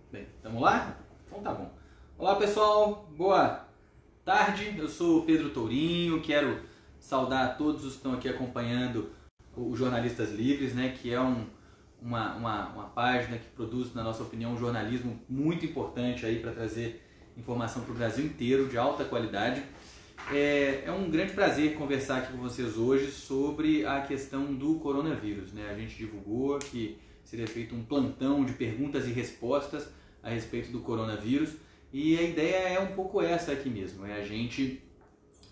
Bem, vamos lá? Então tá bom. Olá pessoal, boa tarde, eu sou o Pedro Tourinho, quero saudar todos os que estão aqui acompanhando o Jornalistas Livres, né, que é uma página que produz, na nossa opinião, um jornalismo muito importante aí para trazer informação para o Brasil inteiro, de alta qualidade. É um grande prazer conversar aqui com vocês hoje sobre a questão do coronavírus, né? A gente divulgou que seria feito um plantão de perguntas e respostas a respeito do coronavírus e a ideia é um pouco essa aqui mesmo, é a gente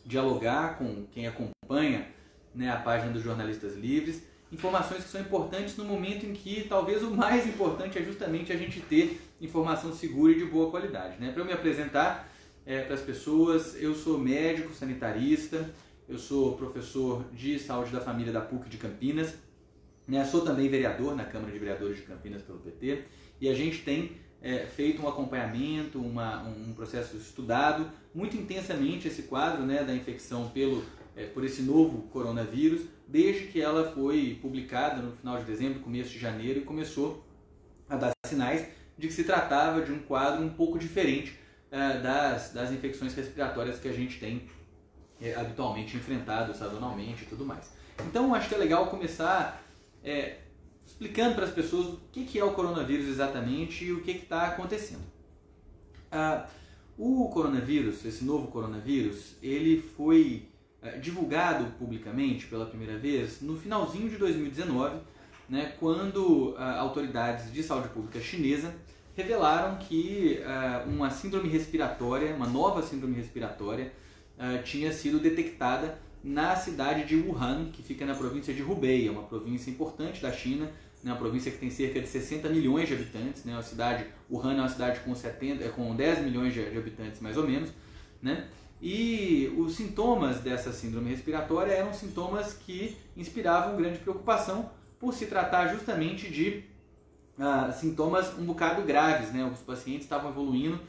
dialogar com quem acompanha, né, a página dos Jornalistas Livres, informações que são importantes no momento em que talvez o mais importante é justamente a gente ter informação segura e de boa qualidade, né? Para eu me apresentar para as pessoas, eu sou médico sanitarista, eu sou professor de saúde da família da PUC de Campinas, né? Sou também vereador na Câmara de Vereadores de Campinas pelo PT e a gente tem feito um acompanhamento, um processo estudado muito intensamente esse quadro, né, da infecção por esse novo coronavírus, desde que ela foi publicada no final de dezembro, começo de janeiro, e começou a dar sinais de que se tratava de um quadro um pouco diferente das infecções respiratórias que a gente tem habitualmente enfrentado, sazonalmente e tudo mais. Então acho que é legal começar explicando para as pessoas o que é o coronavírus exatamente e o que está acontecendo. O coronavírus, esse novo coronavírus, ele foi divulgado publicamente pela primeira vez no finalzinho de 2019, né, quando autoridades de saúde pública chinesa revelaram que uma síndrome respiratória, uma nova síndrome respiratória, tinha sido detectada na cidade de Wuhan, que fica na província de Hubei, é uma província importante da China, né, uma província que tem cerca de 60 milhões de habitantes, né, Wuhan é uma cidade com 10 milhões de habitantes mais ou menos, né, e os sintomas dessa síndrome respiratória eram sintomas que inspiravam grande preocupação por se tratar justamente de sintomas um bocado graves, né, os pacientes estavam evoluindo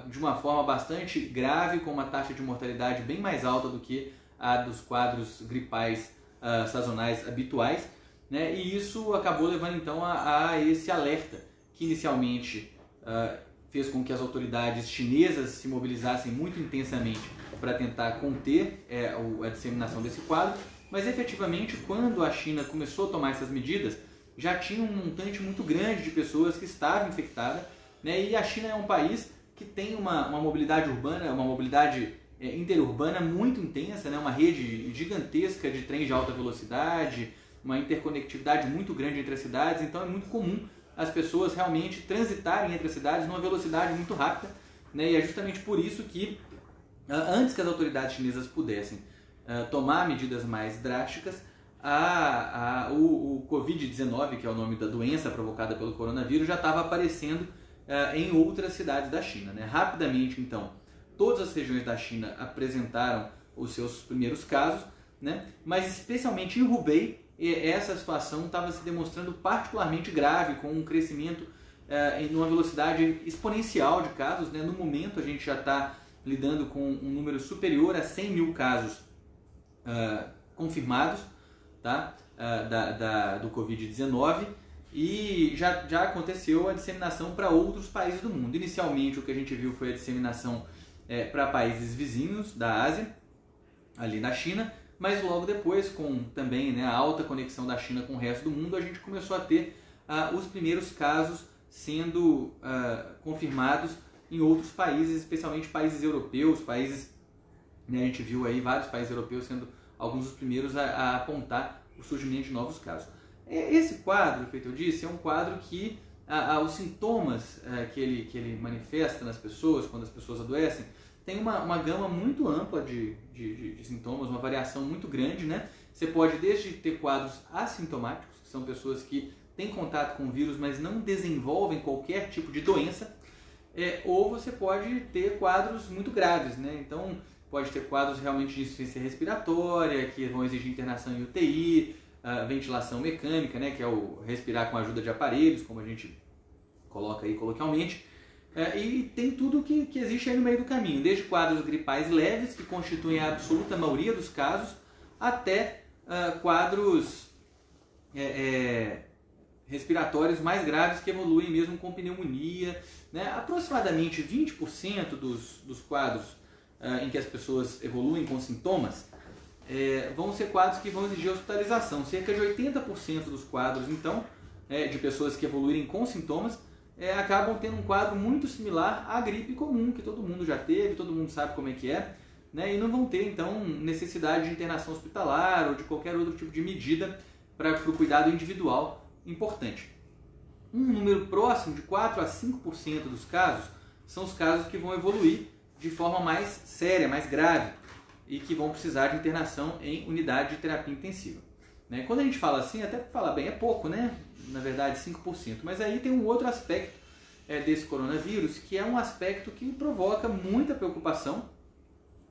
de uma forma bastante grave, com uma taxa de mortalidade bem mais alta do que a dos quadros gripais sazonais habituais, né? E isso acabou levando então a esse alerta que inicialmente fez com que as autoridades chinesas se mobilizassem muito intensamente para tentar conter a disseminação desse quadro, mas efetivamente quando a China começou a tomar essas medidas, já tinha um montante muito grande de pessoas que estavam infectadas, né? E a China é um país que tem uma mobilidade urbana, uma mobilidade interurbana muito intensa, né? Uma rede gigantesca de trens de alta velocidade, uma interconectividade muito grande entre as cidades, então é muito comum as pessoas realmente transitarem entre as cidades numa velocidade muito rápida, né? E é justamente por isso que, antes que as autoridades chinesas pudessem tomar medidas mais drásticas, o Covid-19, que é o nome da doença provocada pelo coronavírus, já estava aparecendo em outras cidades da China, né? Rapidamente, então, todas as regiões da China apresentaram os seus primeiros casos, né? Mas especialmente em Hubei, essa situação estava se demonstrando particularmente grave, com um crescimento em uma velocidade exponencial de casos, né? No momento a gente já está lidando com um número superior a 100 mil casos confirmados, tá? Do Covid-19, e já aconteceu a disseminação para outros países do mundo. Inicialmente o que a gente viu foi a disseminação para países vizinhos da Ásia, ali na China, mas logo depois, com também, né, a alta conexão da China com o resto do mundo, a gente começou a ter os primeiros casos sendo confirmados em outros países, especialmente países europeus, né, a gente viu aí vários países europeus sendo alguns dos primeiros a apontar o surgimento de novos casos. Esse quadro, feito eu disse, é um quadro que os sintomas que ele manifesta nas pessoas, quando as pessoas adoecem, tem uma gama muito ampla de sintomas, uma variação muito grande, né? Você pode desde ter quadros assintomáticos, que são pessoas que têm contato com o vírus, mas não desenvolvem qualquer tipo de doença, ou você pode ter quadros muito graves, né? Então, pode ter quadros realmente de insuficiência respiratória, que vão exigir internação em UTI, ventilação mecânica, né? Que é o respirar com a ajuda de aparelhos, como a gente coloca aí coloquialmente. E tem tudo que existe aí no meio do caminho, desde quadros gripais leves, que constituem a absoluta maioria dos casos, até quadros respiratórios mais graves que evoluem mesmo com pneumonia, né? Aproximadamente 20% dos quadros em que as pessoas evoluem com sintomas vão ser quadros que vão exigir hospitalização. Cerca de 80% dos quadros, então, de pessoas que evoluírem com sintomas, acabam tendo um quadro muito similar à gripe comum, que todo mundo já teve, todo mundo sabe como é que é, né? E não vão ter, então, necessidade de internação hospitalar ou de qualquer outro tipo de medida para o cuidado individual importante. Um número próximo de 4 a 5% dos casos são os casos que vão evoluir de forma mais séria, mais grave, e que vão precisar de internação em unidade de terapia intensiva. Né? Quando a gente fala assim, até falar bem, é pouco, né? Na verdade 5%, mas aí tem um outro aspecto desse coronavírus, que é um aspecto que provoca muita preocupação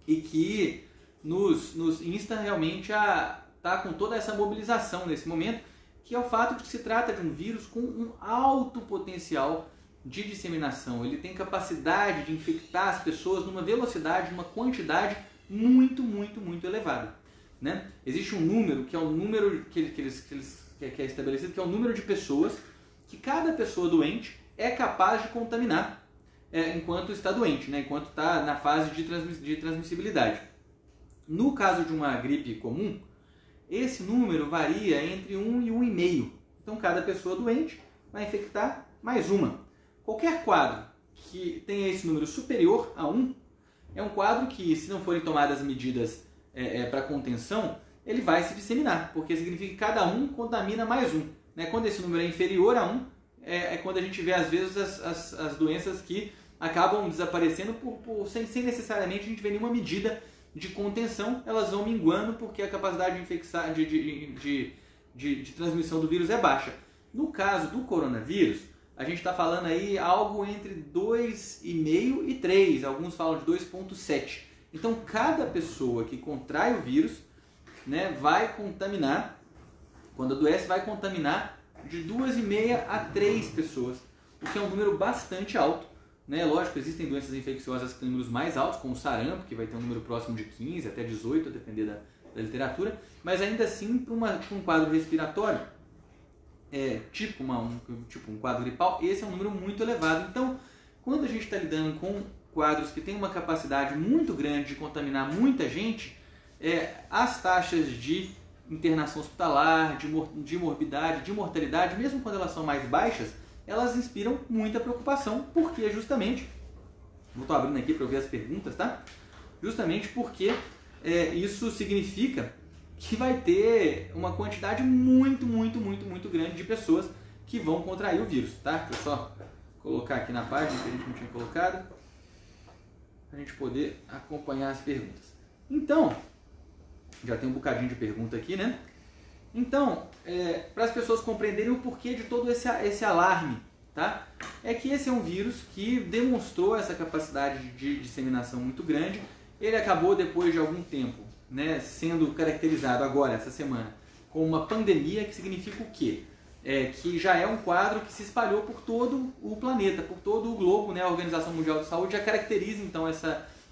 e que nos insta realmente a estar com toda essa mobilização nesse momento, que é o fato de que se trata de um vírus com um alto potencial de disseminação. Ele tem capacidade de infectar as pessoas numa velocidade, numa quantidade muito, muito, muito elevada. Né? Existe um número, que é o número que é estabelecido, que é o número de pessoas que cada pessoa doente é capaz de contaminar enquanto está doente, né? Enquanto está na fase de transmissibilidade. No caso de uma gripe comum, esse número varia entre 1 e 1,5. Então, cada pessoa doente vai infectar mais uma. Qualquer quadro que tenha esse número superior a 1 é um quadro que, se não forem tomadas medidas para contenção, ele vai se disseminar, porque significa que cada um contamina mais um. Né? Quando esse número é inferior a 1, é quando a gente vê, às vezes, as doenças que acabam desaparecendo sem necessariamente a gente ver nenhuma medida de contenção, elas vão minguando porque a capacidade de transmissão do vírus é baixa. No caso do coronavírus, a gente está falando aí algo entre 2,5 e 3, alguns falam de 2,7. Então, cada pessoa que contrai o vírus, né, vai contaminar, quando adoece, vai contaminar de 2,5 a 3 pessoas, o que é um número bastante alto. Né? Lógico, existem doenças infecciosas que têm números mais altos, como o sarampo, que vai ter um número próximo de 15 até 18, a depender da literatura, mas ainda assim, para um quadro respiratório, tipo um quadro gripal, esse é um número muito elevado. Então, quando a gente está lidando com quadros que têm uma capacidade muito grande de contaminar muita gente, as taxas de internação hospitalar, de morbidade, de mortalidade, mesmo quando elas são mais baixas, elas inspiram muita preocupação, porque justamente, estou abrindo aqui para eu ver as perguntas, tá? Justamente porque isso significa que vai ter uma quantidade muito, muito, muito, muito grande de pessoas que vão contrair o vírus, tá? Deixa eu só colocar aqui na página que a gente não tinha colocado, para a gente poder acompanhar as perguntas. Então, já tem um bocadinho de pergunta aqui, né? Então, para as pessoas compreenderem o porquê de todo esse alarme, tá? É que esse é um vírus que demonstrou essa capacidade de disseminação muito grande. Ele acabou, depois de algum tempo, né, sendo caracterizado agora, essa semana, como uma pandemia, que significa o quê? Que já é um quadro que se espalhou por todo o planeta, por todo o globo, né? A Organização Mundial de Saúde já caracteriza, então,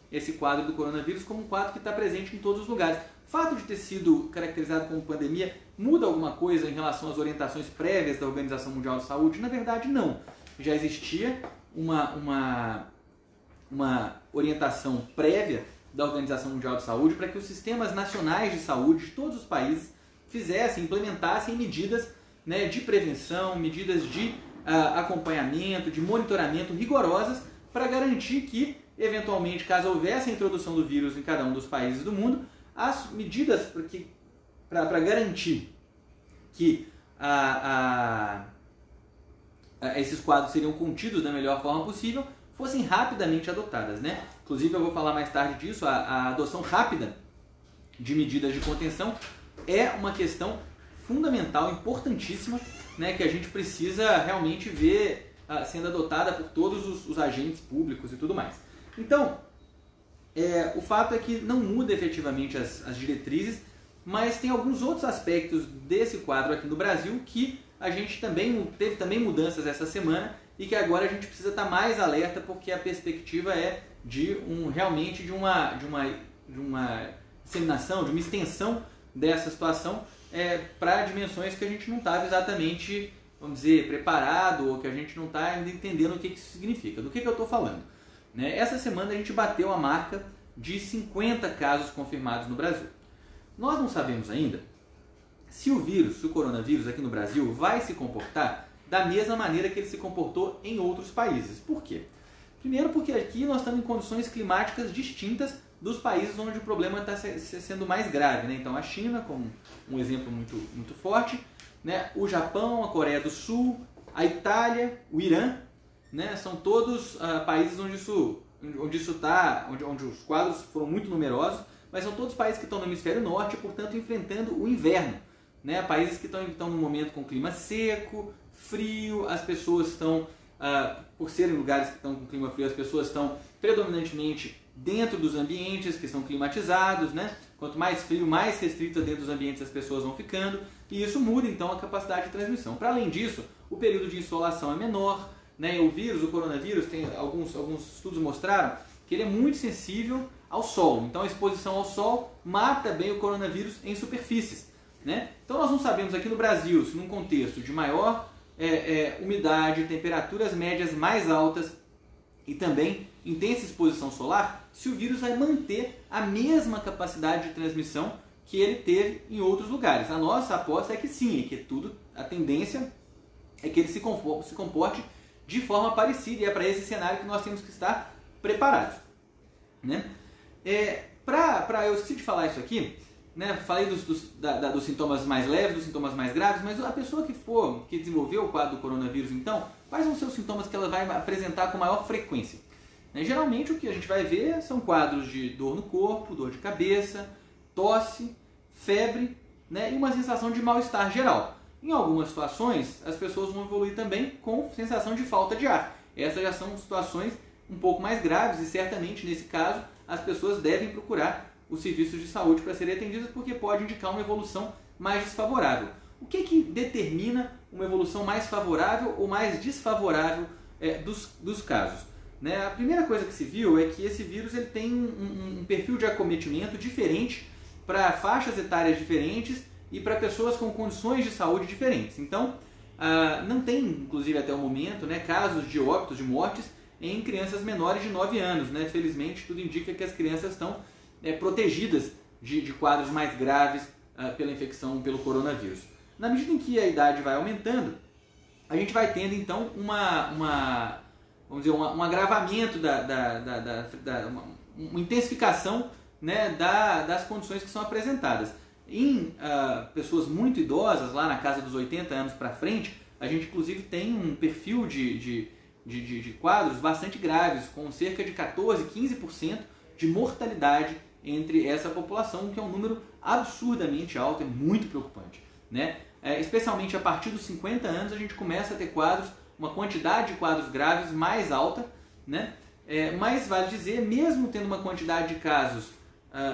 esse quadro do coronavírus como um quadro que está presente em todos os lugares. O fato de ter sido caracterizado como pandemia muda alguma coisa em relação às orientações prévias da Organização Mundial de Saúde? Na verdade, não. Já existia uma orientação prévia da Organização Mundial de Saúde para que os sistemas nacionais de saúde de todos os países implementassem medidas, né, de prevenção, medidas de acompanhamento, de monitoramento rigorosas para garantir que, eventualmente, caso houvesse a introdução do vírus em cada um dos países do mundo, as medidas para garantir que esses quadros seriam contidos da melhor forma possível fossem rapidamente adotadas, né? Inclusive, eu vou falar mais tarde disso, a adoção rápida de medidas de contenção é uma questão fundamental, importantíssima, né, que a gente precisa realmente ver sendo adotada por todos os agentes públicos e tudo mais. Então, o fato é que não muda efetivamente as diretrizes, mas tem alguns outros aspectos desse quadro aqui no Brasil que a gente teve também mudanças essa semana e que agora a gente precisa estar mais alerta, porque a perspectiva é realmente de uma disseminação, de uma extensão dessa situação para dimensões que a gente não estava exatamente vamos dizer, preparado ou que a gente não está ainda entendendo o que isso significa. Do que eu estou falando? Né? Essa semana a gente bateu a marca de 50 casos confirmados no Brasil. Nós não sabemos ainda se o coronavírus aqui no Brasil vai se comportar da mesma maneira que ele se comportou em outros países. Por quê? Primeiro porque aqui nós estamos em condições climáticas distintas dos países onde o problema está sendo mais grave. Né? Então a China, como um exemplo muito forte, né? O Japão, a Coreia do Sul, a Itália, o Irã, né? São todos países onde os quadros foram muito numerosos, mas são todos países que estão no hemisfério norte, portanto enfrentando o inverno. Né? Países que estão num momento com clima seco, frio, as pessoas estão, por serem lugares que estão com clima frio, as pessoas estão predominantemente dentro dos ambientes que são climatizados, né? Quanto mais frio, mais restrita dentro dos ambientes as pessoas vão ficando, e isso muda então a capacidade de transmissão. Para além disso, o período de insolação é menor, né? O coronavírus, alguns estudos mostraram que ele é muito sensível ao sol, então a exposição ao sol mata bem o coronavírus em superfícies. Né? Então nós não sabemos aqui no Brasil, se num contexto de maior umidade, temperaturas médias mais altas e também intensa exposição solar, se o vírus vai manter a mesma capacidade de transmissão que ele teve em outros lugares. A nossa aposta é que sim, a tendência é que ele se comporte de forma parecida, e é para esse cenário que nós temos que estar preparados. Né? Eu esqueci de falar isso aqui, né? Falei dos sintomas mais leves, dos sintomas mais graves, mas a pessoa que desenvolveu o quadro do coronavírus, então, quais vão ser os sintomas que ela vai apresentar com maior frequência? Né? Geralmente o que a gente vai ver são quadros de dor no corpo, dor de cabeça, tosse, febre, né? E uma sensação de mal-estar geral. Em algumas situações, as pessoas vão evoluir também com sensação de falta de ar. Essas já são situações um pouco mais graves e certamente, nesse caso, as pessoas devem procurar os serviços de saúde para serem atendidas, porque pode indicar uma evolução mais desfavorável. O que determina uma evolução mais favorável ou mais desfavorável dos casos? Né? A primeira coisa que se viu é que esse vírus ele tem um perfil de acometimento diferente para faixas etárias diferentes e para pessoas com condições de saúde diferentes. Então, não tem, inclusive até o momento, né, casos de óbitos, de mortes em crianças menores de 9 anos. Né? Felizmente, tudo indica que as crianças estão protegidas de quadros mais graves pela infecção pelo coronavírus. Na medida em que a idade vai aumentando, a gente vai tendo então um agravamento, uma intensificação, né, das condições que são apresentadas. Em pessoas muito idosas, lá na casa dos 80 anos para frente, a gente inclusive tem um perfil de quadros bastante graves, com cerca de 14%, 15% de mortalidade entre essa população, que é um número absurdamente alto, é muito preocupante. Né? Especialmente a partir dos 50 anos a gente começa a ter uma quantidade de quadros graves mais alta, né? Mas vale dizer, mesmo tendo uma quantidade de casos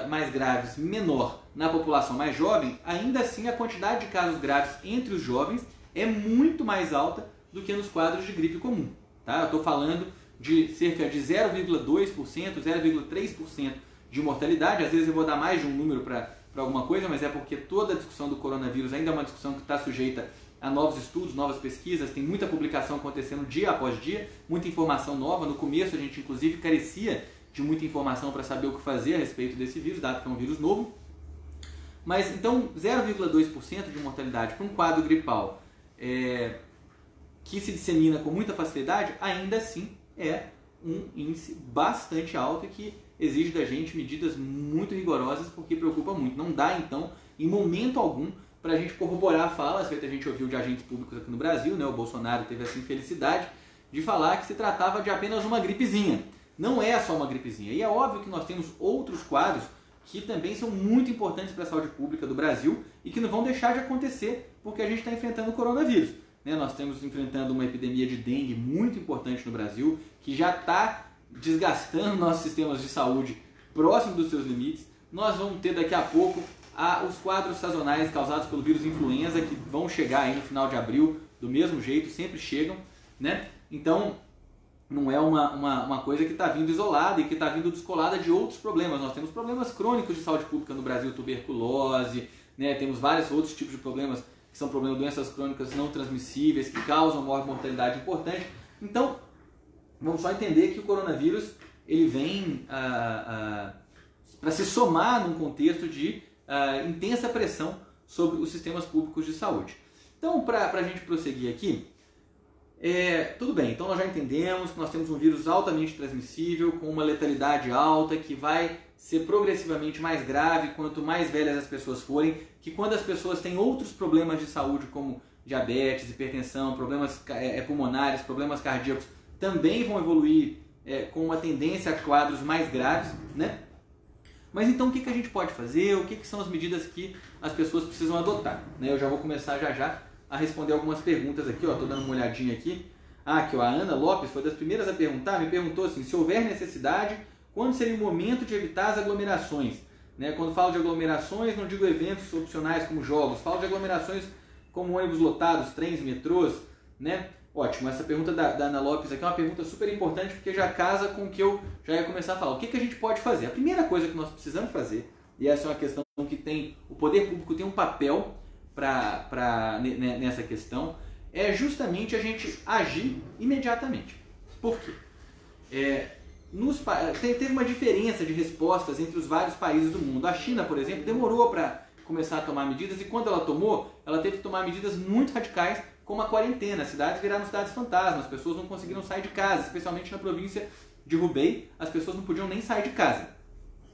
mais graves menor na população mais jovem, ainda assim a quantidade de casos graves entre os jovens é muito mais alta do que nos quadros de gripe comum. Tá? Eu estou falando de cerca de 0,2%, 0,3% de mortalidade. Às vezes eu vou dar mais de um número para alguma coisa, mas é porque toda a discussão do coronavírus ainda é uma discussão que está sujeita a novos estudos, novas pesquisas, tem muita publicação acontecendo dia após dia, muita informação nova. No começo a gente inclusive carecia de muita informação para saber o que fazer a respeito desse vírus, dado que é um vírus novo. Mas então 0,2% de mortalidade para um quadro gripal que se dissemina com muita facilidade, ainda assim é um índice bastante alto e que exige da gente medidas muito rigorosas, porque preocupa muito. Não dá, então, em momento algum, para a gente corroborar falas feitas, a gente ouviu de agentes públicos aqui no Brasil, né? O Bolsonaro teve essa infelicidade de falar que se tratava de apenas uma gripezinha. Não é só uma gripezinha. E é óbvio que nós temos outros quadros que também são muito importantes para a saúde pública do Brasil e que não vão deixar de acontecer porque a gente está enfrentando o coronavírus. Né? Nós estamos enfrentando uma epidemia de dengue muito importante no Brasil, que já está desgastando nossos sistemas de saúde próximo dos seus limites. Nós vamos ter daqui a pouco os quadros sazonais causados pelo vírus influenza, que vão chegar aí no final de abril, do mesmo jeito, sempre chegam. Né? Então, não é uma coisa que está vindo isolada e que está vindo descolada de outros problemas. Nós temos problemas crônicos de saúde pública no Brasil, tuberculose, né? Temos vários outros tipos de problemas que são doenças crônicas não transmissíveis, que causam mortalidade importante. Então, vamos só entender que o coronavírus ele vem para se somar num contexto de intensa pressão sobre os sistemas públicos de saúde. Então, para a gente prosseguir aqui, tudo bem, então nós já entendemos que nós temos um vírus altamente transmissível, com uma letalidade alta, que vai ser progressivamente mais grave quanto mais velhas as pessoas forem, que quando as pessoas têm outros problemas de saúde, como diabetes, hipertensão, problemas pulmonares, problemas cardíacos, também vão evoluir com uma tendência a quadros mais graves, né? Mas então o que a gente pode fazer? O que são as medidas que as pessoas precisam adotar? Né? Eu já vou começar já a responder algumas perguntas aqui, ó. Tô dando uma olhadinha aqui. Aqui, ó, a Ana Lopes foi das primeiras a perguntar, me perguntou assim, se houver necessidade, quando seria o momento de evitar as aglomerações? Né? Quando falo de aglomerações, não digo eventos opcionais como jogos, falo de aglomerações como ônibus lotados, trens, metrôs, né? Ótimo, essa pergunta da Ana Lopes aqui é uma pergunta super importante porque já casa com o que eu já ia começar a falar. O que a gente pode fazer? A primeira coisa que nós precisamos fazer, e essa é uma questão que o poder público tem um papel nessa questão, é justamente a gente agir imediatamente. Por quê? Teve uma diferença de respostas entre os vários países do mundo. A China, por exemplo, demorou para começar a tomar medidas e quando ela tomou, ela teve que tomar medidas muito radicais, como a quarentena. As cidades viraram cidades fantasmas, as pessoas não conseguiram sair de casa, especialmente na província de Hubei, as pessoas não podiam nem sair de casa.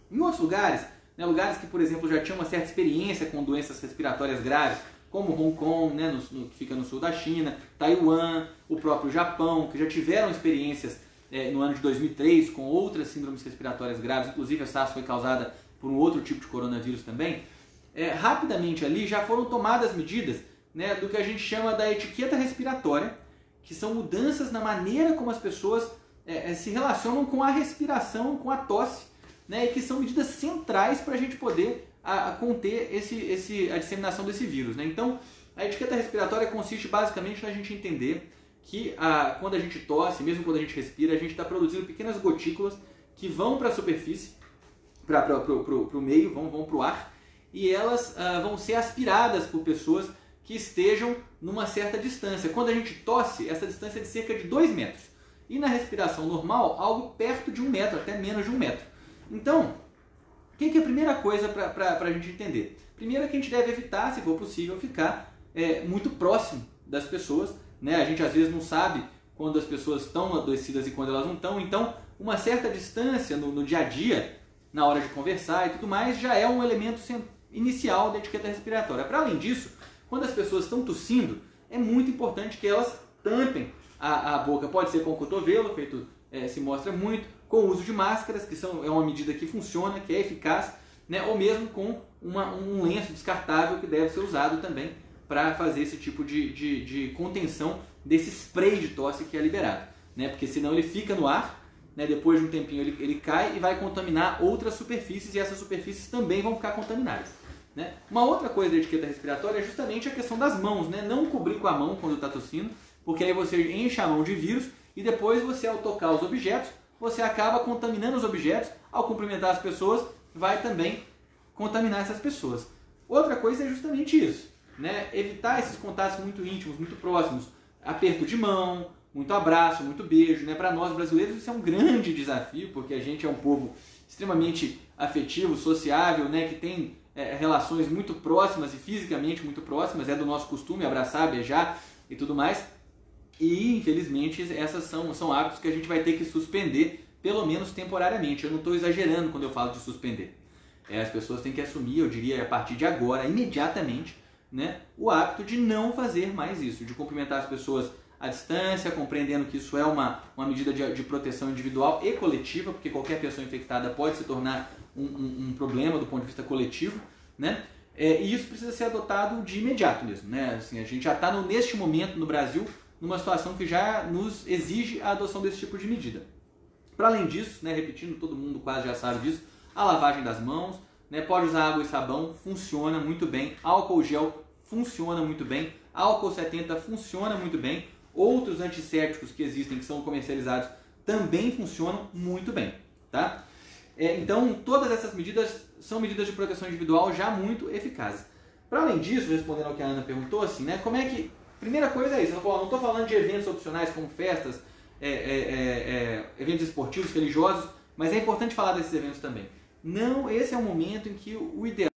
Em outros lugares, né, lugares que, por exemplo, já tinham uma certa experiência com doenças respiratórias graves, como Hong Kong, né, que fica no sul da China, Taiwan, o próprio Japão, que já tiveram experiências no ano de 2003 com outras síndromes respiratórias graves, inclusive a SARS foi causada por um outro tipo de coronavírus também, rapidamente ali já foram tomadas medidas, né, do que a gente chama da etiqueta respiratória, que são mudanças na maneira como as pessoas se relacionam com a respiração, com a tosse, né, e que são medidas centrais para a gente poder conter a disseminação desse vírus. Né? Então, a etiqueta respiratória consiste basicamente na gente entender que quando a gente tosse, mesmo quando a gente respira, a gente está produzindo pequenas gotículas que vão para a superfície, para o meio, vão para o ar, e elas vão ser aspiradas por pessoas que estejam numa certa distância. Quando a gente tosse, essa distância é de cerca de 2 metros. E na respiração normal, algo perto de 1 metro, até menos de 1 metro. Então, o que é a primeira coisa para a gente entender? Primeiro é que a gente deve evitar, se for possível, ficar muito próximo das pessoas. Né? A gente às vezes não sabe quando as pessoas estão adoecidas e quando elas não estão. Então, uma certa distância no dia a dia, na hora de conversar e tudo mais, já é um elemento inicial da etiqueta respiratória. Para além disso, quando as pessoas estão tossindo, é muito importante que elas tampem a boca. Pode ser com o cotovelo, feito se mostra muito, com o uso de máscaras, que é uma medida que funciona, que é eficaz, né? Ou mesmo com um lenço descartável que deve ser usado também para fazer esse tipo de contenção desse spray de tosse que é liberado. Né? Porque senão ele fica no ar, né? Depois de um tempinho ele cai e vai contaminar outras superfícies e essas superfícies também vão ficar contaminadas. Né? Uma outra coisa da etiqueta respiratória é justamente a questão das mãos, né? Não cobrir com a mão quando está tossindo, porque aí você enche a mão de vírus e depois você, ao tocar os objetos, você acaba contaminando os objetos, ao cumprimentar as pessoas, vai também contaminar essas pessoas. Outra coisa é justamente isso, né? Evitar esses contatos muito íntimos, muito próximos, aperto de mão, muito abraço, muito beijo. Né? Para nós brasileiros isso é um grande desafio, porque a gente é um povo extremamente afetivo, sociável, né? Que tem relações muito próximas e fisicamente muito próximas, é do nosso costume abraçar, beijar e tudo mais. E infelizmente essas são hábitos que a gente vai ter que suspender, pelo menos temporariamente. Eu não estou exagerando quando eu falo de suspender. As pessoas têm que assumir, eu diria, a partir de agora, imediatamente, né, o hábito de não fazer mais isso, de cumprimentar as pessoas à distância, compreendendo que isso é uma medida de proteção individual e coletiva, porque qualquer pessoa infectada pode se tornar um problema do ponto de vista coletivo, né? E isso precisa ser adotado de imediato mesmo. Né? Assim, a gente já está neste momento no Brasil numa situação que já nos exige a adoção desse tipo de medida. Para além disso, né, repetindo, todo mundo quase já sabe disso, a lavagem das mãos, né, pode usar água e sabão, funciona muito bem, álcool gel funciona muito bem, álcool 70 funciona muito bem, outros antissépticos que existem, que são comercializados, também funcionam muito bem. Tá? Então, todas essas medidas são medidas de proteção individual já muito eficazes. Para além disso, respondendo ao que a Ana perguntou, assim, né, como é que... Primeira coisa é isso, ela falou, não estou falando de eventos opcionais como festas, eventos esportivos, religiosos, mas é importante falar desses eventos também. Não, esse é um momento em que o ideal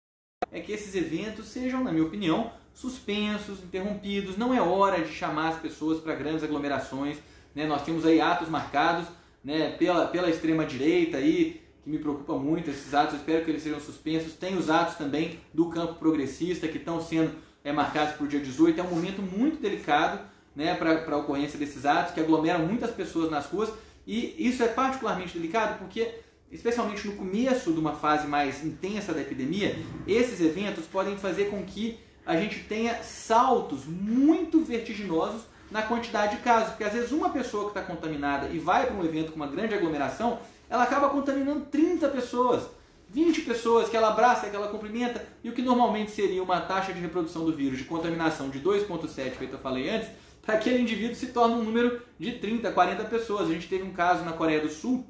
é que esses eventos sejam, na minha opinião, suspensos, interrompidos. Não é hora de chamar as pessoas para grandes aglomerações, né? Nós temos aí atos marcados, né, pela extrema-direita, aí, que me preocupa muito, esses atos, eu espero que eles sejam suspensos. Tem os atos também do campo progressista que estão sendo marcados para o dia 18. É um momento muito delicado, né, para a ocorrência desses atos, que aglomeram muitas pessoas nas ruas, e isso é particularmente delicado porque, especialmente no começo de uma fase mais intensa da epidemia, esses eventos podem fazer com que a gente tenha saltos muito vertiginosos na quantidade de casos, porque às vezes uma pessoa que está contaminada e vai para um evento com uma grande aglomeração, ela acaba contaminando 30 pessoas, 20 pessoas que ela abraça, que ela cumprimenta, e o que normalmente seria uma taxa de reprodução do vírus de contaminação de 2,7, feito eu falei antes, para aquele indivíduo se torna um número de 30, 40 pessoas. A gente teve um caso na Coreia do Sul,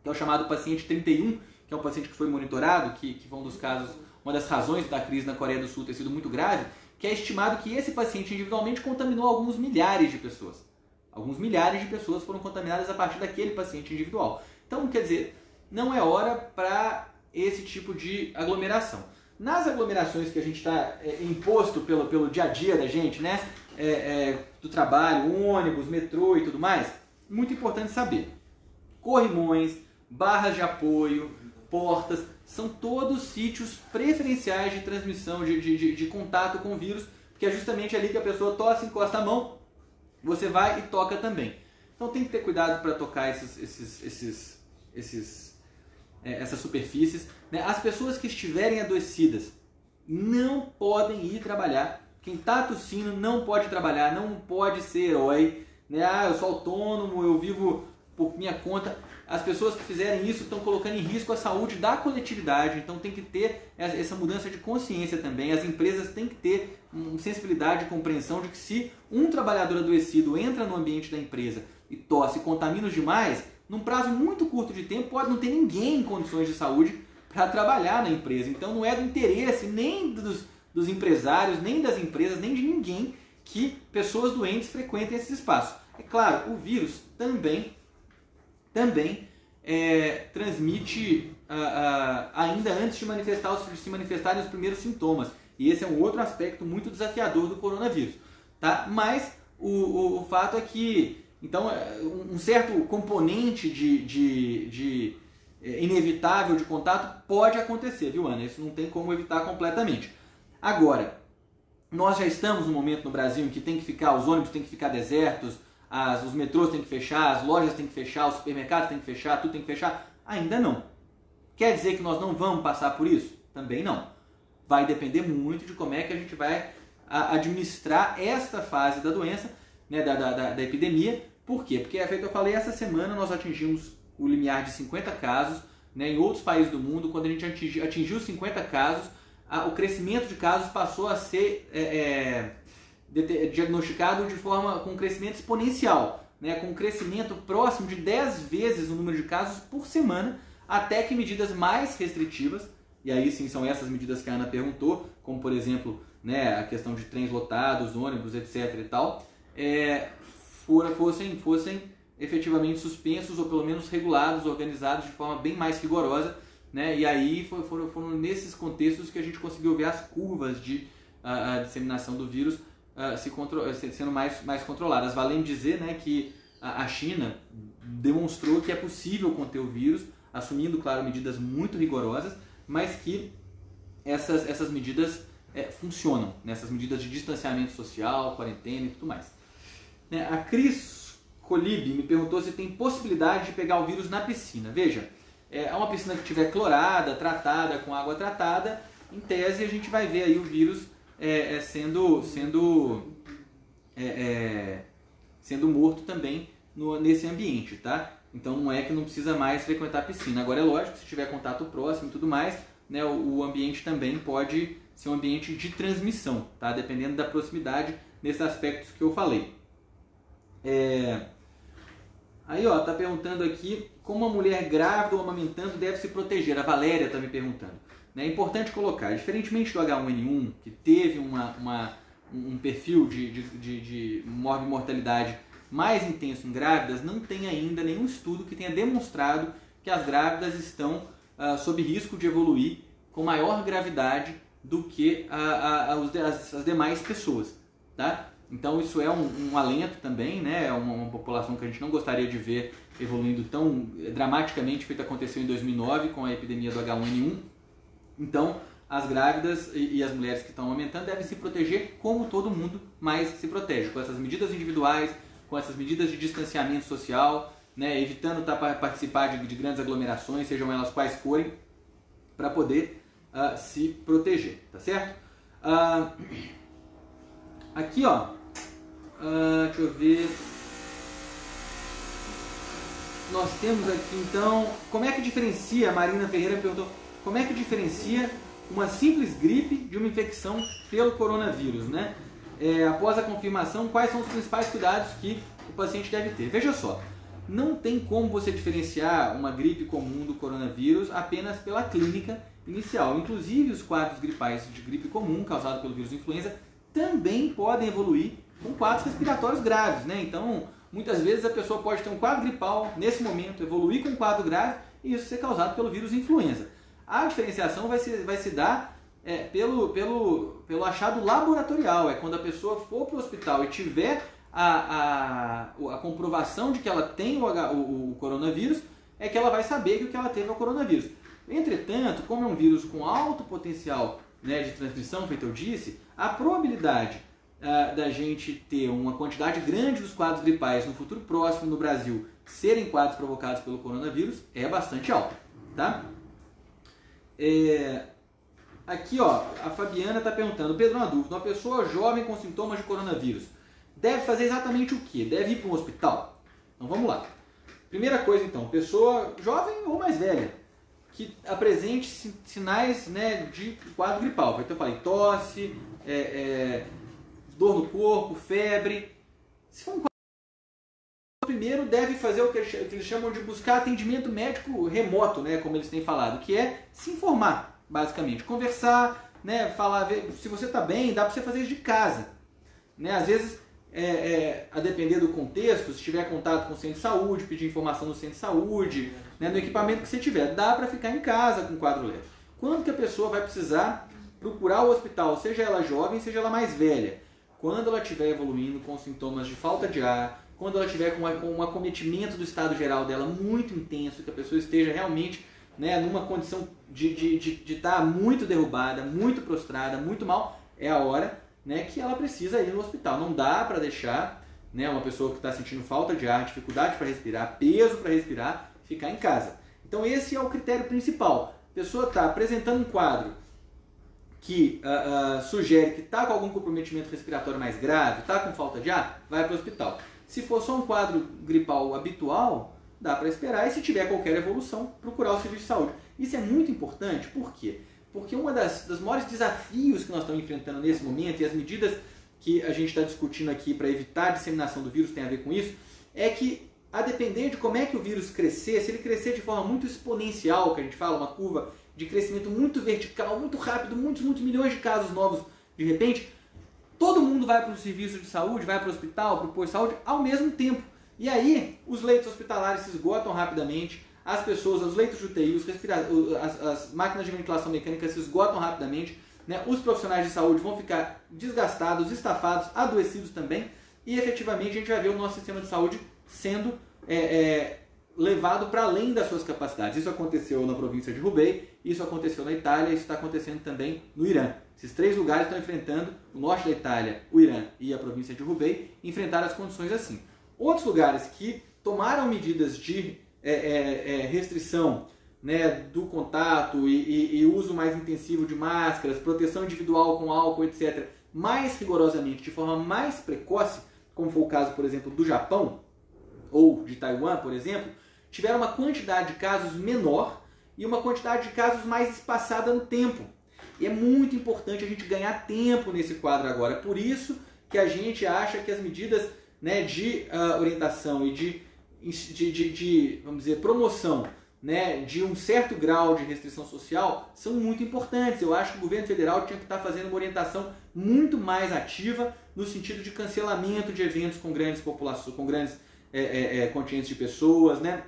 que é o chamado paciente 31, que é um paciente que foi monitorado, que foi um dos casos, uma das razões da crise na Coreia do Sul ter sido muito grave, que é estimado que esse paciente individualmente contaminou alguns milhares de pessoas. Alguns milhares de pessoas foram contaminadas a partir daquele paciente individual. Então, quer dizer, não é hora para esse tipo de aglomeração. Nas aglomerações que a gente está imposto pelo dia a dia da gente, né, do trabalho, ônibus, metrô e tudo mais, muito importante saber. Corrimões, barras de apoio, portas, são todos sítios preferenciais de transmissão, de contato com o vírus, porque é justamente ali que a pessoa tosse, encosta a mão, você vai e toca também. Então tem que ter cuidado para tocar essas superfícies, né? As pessoas que estiverem adoecidas não podem ir trabalhar. Quem está tossindo não pode trabalhar, não pode ser herói, né? Ah, eu sou autônomo, eu vivo por minha conta. As pessoas que fizerem isso estão colocando em risco a saúde da coletividade, então tem que ter essa mudança de consciência também. As empresas têm que ter sensibilidade e compreensão de que se um trabalhador adoecido entra no ambiente da empresa e tosse e contamina os demais, num prazo muito curto de tempo pode não ter ninguém em condições de saúde para trabalhar na empresa. Então não é do interesse nem dos empresários, nem das empresas, nem de ninguém que pessoas doentes frequentem esses espaços. É claro, o vírus também transmite ainda antes de se manifestarem os primeiros sintomas. E esse é um outro aspecto muito desafiador do coronavírus. Tá? Mas o fato é que então, um certo componente de inevitável de contato pode acontecer, viu, Ana? Isso não tem como evitar completamente. Agora, nós já estamos num momento no Brasil em que os ônibus têm que ficar desertos, os metrôs têm que fechar, as lojas têm que fechar, os supermercados têm que fechar, tudo tem que fechar? Ainda não. Quer dizer que nós não vamos passar por isso? Também não. Vai depender muito de como é que a gente vai administrar esta fase da doença, né, da epidemia. Por quê? Porque, feito eu falei, essa semana nós atingimos o limiar de 50 casos, né, em outros países do mundo. Quando a gente atingiu 50 casos, o crescimento de casos passou a ser diagnosticado com um crescimento exponencial, né, com um crescimento próximo de 10 vezes o número de casos por semana, até que medidas mais restritivas, e aí sim são essas medidas que a Ana perguntou, como por exemplo, né, a questão de trens lotados, ônibus, etc. e tal, fossem efetivamente suspensos ou pelo menos regulados, organizados de forma bem mais rigorosa, né? E aí foram nesses contextos que a gente conseguiu ver as curvas de disseminação do vírus sendo mais controladas. Valendo dizer, né, que a China demonstrou que é possível conter o vírus, assumindo, claro, medidas muito rigorosas, mas que essas medidas funcionam, né? Essas medidas de distanciamento social, quarentena e tudo mais. A Cris Colib me perguntou se tem possibilidade de pegar o vírus na piscina. Veja, uma piscina que estiver clorada, tratada com água tratada, em tese a gente vai ver aí o vírus sendo morto também nesse ambiente, tá? Então não é que não precisa mais frequentar a piscina. Agora é lógico, se tiver contato próximo e tudo mais, né, o ambiente também pode ser um ambiente de transmissão, tá? Dependendo da proximidade nesses aspectos que eu falei. Aí, ó, tá perguntando aqui como uma mulher grávida ou amamentando deve se proteger. A Valéria tá me perguntando. É importante colocar, diferentemente do H1N1, que teve um perfil de morbimortalidade mais intenso em grávidas, não tem ainda nenhum estudo que tenha demonstrado que as grávidas estão sob risco de evoluir com maior gravidade do que as demais pessoas. Tá? Então isso é um alento também, né? É uma população que a gente não gostaria de ver evoluindo tão dramaticamente, feito aconteceu em 2009 com a epidemia do H1N1. Então as grávidas e as mulheres que estão aumentando devem se proteger como todo mundo mais se protege, com essas medidas individuais, com essas medidas de distanciamento social, né? Evitando participar de grandes aglomerações, sejam elas quais forem, para poder se proteger, tá certo? Aqui, ó, deixa eu ver, nós temos aqui então, como é que diferencia, a Marina Ferreira perguntou, como é que diferencia uma simples gripe de uma infecção pelo coronavírus, né? Após a confirmação, quais são os principais cuidados que o paciente deve ter? Veja só, não tem como você diferenciar uma gripe comum do coronavírus apenas pela clínica inicial. Inclusive, os quadros gripais de gripe comum, causado pelo vírus influenza, também podem evoluir com quadros respiratórios graves, né? Então, muitas vezes a pessoa pode ter um quadro gripal nesse momento, evoluir com um quadro grave e isso ser causado pelo vírus influenza. A diferenciação vai se dar pelo achado laboratorial, é quando a pessoa for para o hospital e tiver a comprovação de que ela tem o coronavírus, é que ela vai saber que o que ela teve é o coronavírus. Entretanto, como é um vírus com alto potencial, né, de transmissão, feito eu disse, a probabilidade da gente ter uma quantidade grande dos quadros gripais no futuro próximo no Brasil serem quadros provocados pelo coronavírus é bastante alta, tá? Aqui, ó, a Fabiana está perguntando, Pedro, uma dúvida, uma pessoa jovem com sintomas de coronavírus deve fazer exatamente o quê? Deve ir para um hospital? Então vamos lá. Primeira coisa então, pessoa jovem ou mais velha que apresente sinais, né, de quadro gripal. Então eu falei tosse, dor no corpo, febre. Se for um quadro, primeiro deve fazer o que eles chamam de buscar atendimento médico remoto, né, como eles têm falado, que é se informar, basicamente. Conversar, né, falar, se você está bem, dá para você fazer isso de casa. Né? Às vezes, a depender do contexto, se tiver contato com o centro de saúde, pedir informação no centro de saúde, né, no equipamento que você tiver, dá para ficar em casa com quadro leve. Quando que a pessoa vai precisar procurar o hospital, seja ela jovem, seja ela mais velha? Quando ela estiver evoluindo com sintomas de falta de ar, quando ela estiver com um acometimento do estado geral dela muito intenso, que a pessoa esteja realmente, né, numa condição de estar muito derrubada, muito prostrada, muito mal, é a hora, né, que ela precisa ir no hospital. Não dá para deixar, né, uma pessoa que está sentindo falta de ar, dificuldade para respirar, peso para respirar, ficar em casa. Então esse é o critério principal. A pessoa está apresentando um quadro que sugere que está com algum comprometimento respiratório mais grave, está com falta de ar, vai para o hospital. Se for só um quadro gripal habitual, dá para esperar, e se tiver qualquer evolução, procurar o serviço de saúde. Isso é muito importante, por quê? Porque um dos maiores desafios que nós estamos enfrentando nesse momento, e as medidas que a gente está discutindo aqui para evitar a disseminação do vírus tem a ver com isso, é que, a depender de como é que o vírus crescer, se ele crescer de forma muito exponencial, que a gente fala, uma curva de crescimento muito vertical, muito rápido, muitos milhões de casos novos de repente, todo mundo vai para o serviço de saúde, vai para o hospital, para o posto de saúde ao mesmo tempo. E aí, os leitos hospitalares se esgotam rapidamente, as pessoas, os leitos de UTI, as máquinas de ventilação mecânica se esgotam rapidamente, né? Os profissionais de saúde vão ficar desgastados, estafados, adoecidos também, e efetivamente a gente vai ver o nosso sistema de saúde sendo levado para além das suas capacidades. Isso aconteceu na província de Hubei, isso aconteceu na Itália, isso está acontecendo também no Irã. Esses três lugares estão enfrentando, o norte da Itália, o Irã e a província de Hubei, enfrentaram as condições assim. Outros lugares que tomaram medidas de restrição, né, do contato e uso mais intensivo de máscaras, proteção individual com álcool, etc., mais rigorosamente, de forma mais precoce, como foi o caso, por exemplo, do Japão ou de Taiwan, por exemplo, tiveram uma quantidade de casos menor e uma quantidade de casos mais espaçada no tempo. E é muito importante a gente ganhar tempo nesse quadro agora. Por isso que a gente acha que as medidas, né, de orientação e de, vamos dizer, promoção né, de um certo grau de restrição social são muito importantes. Eu acho que o governo federal tinha que estar fazendo uma orientação muito mais ativa no sentido de cancelamento de eventos com grandes populações, com grandes contingentes de pessoas, né?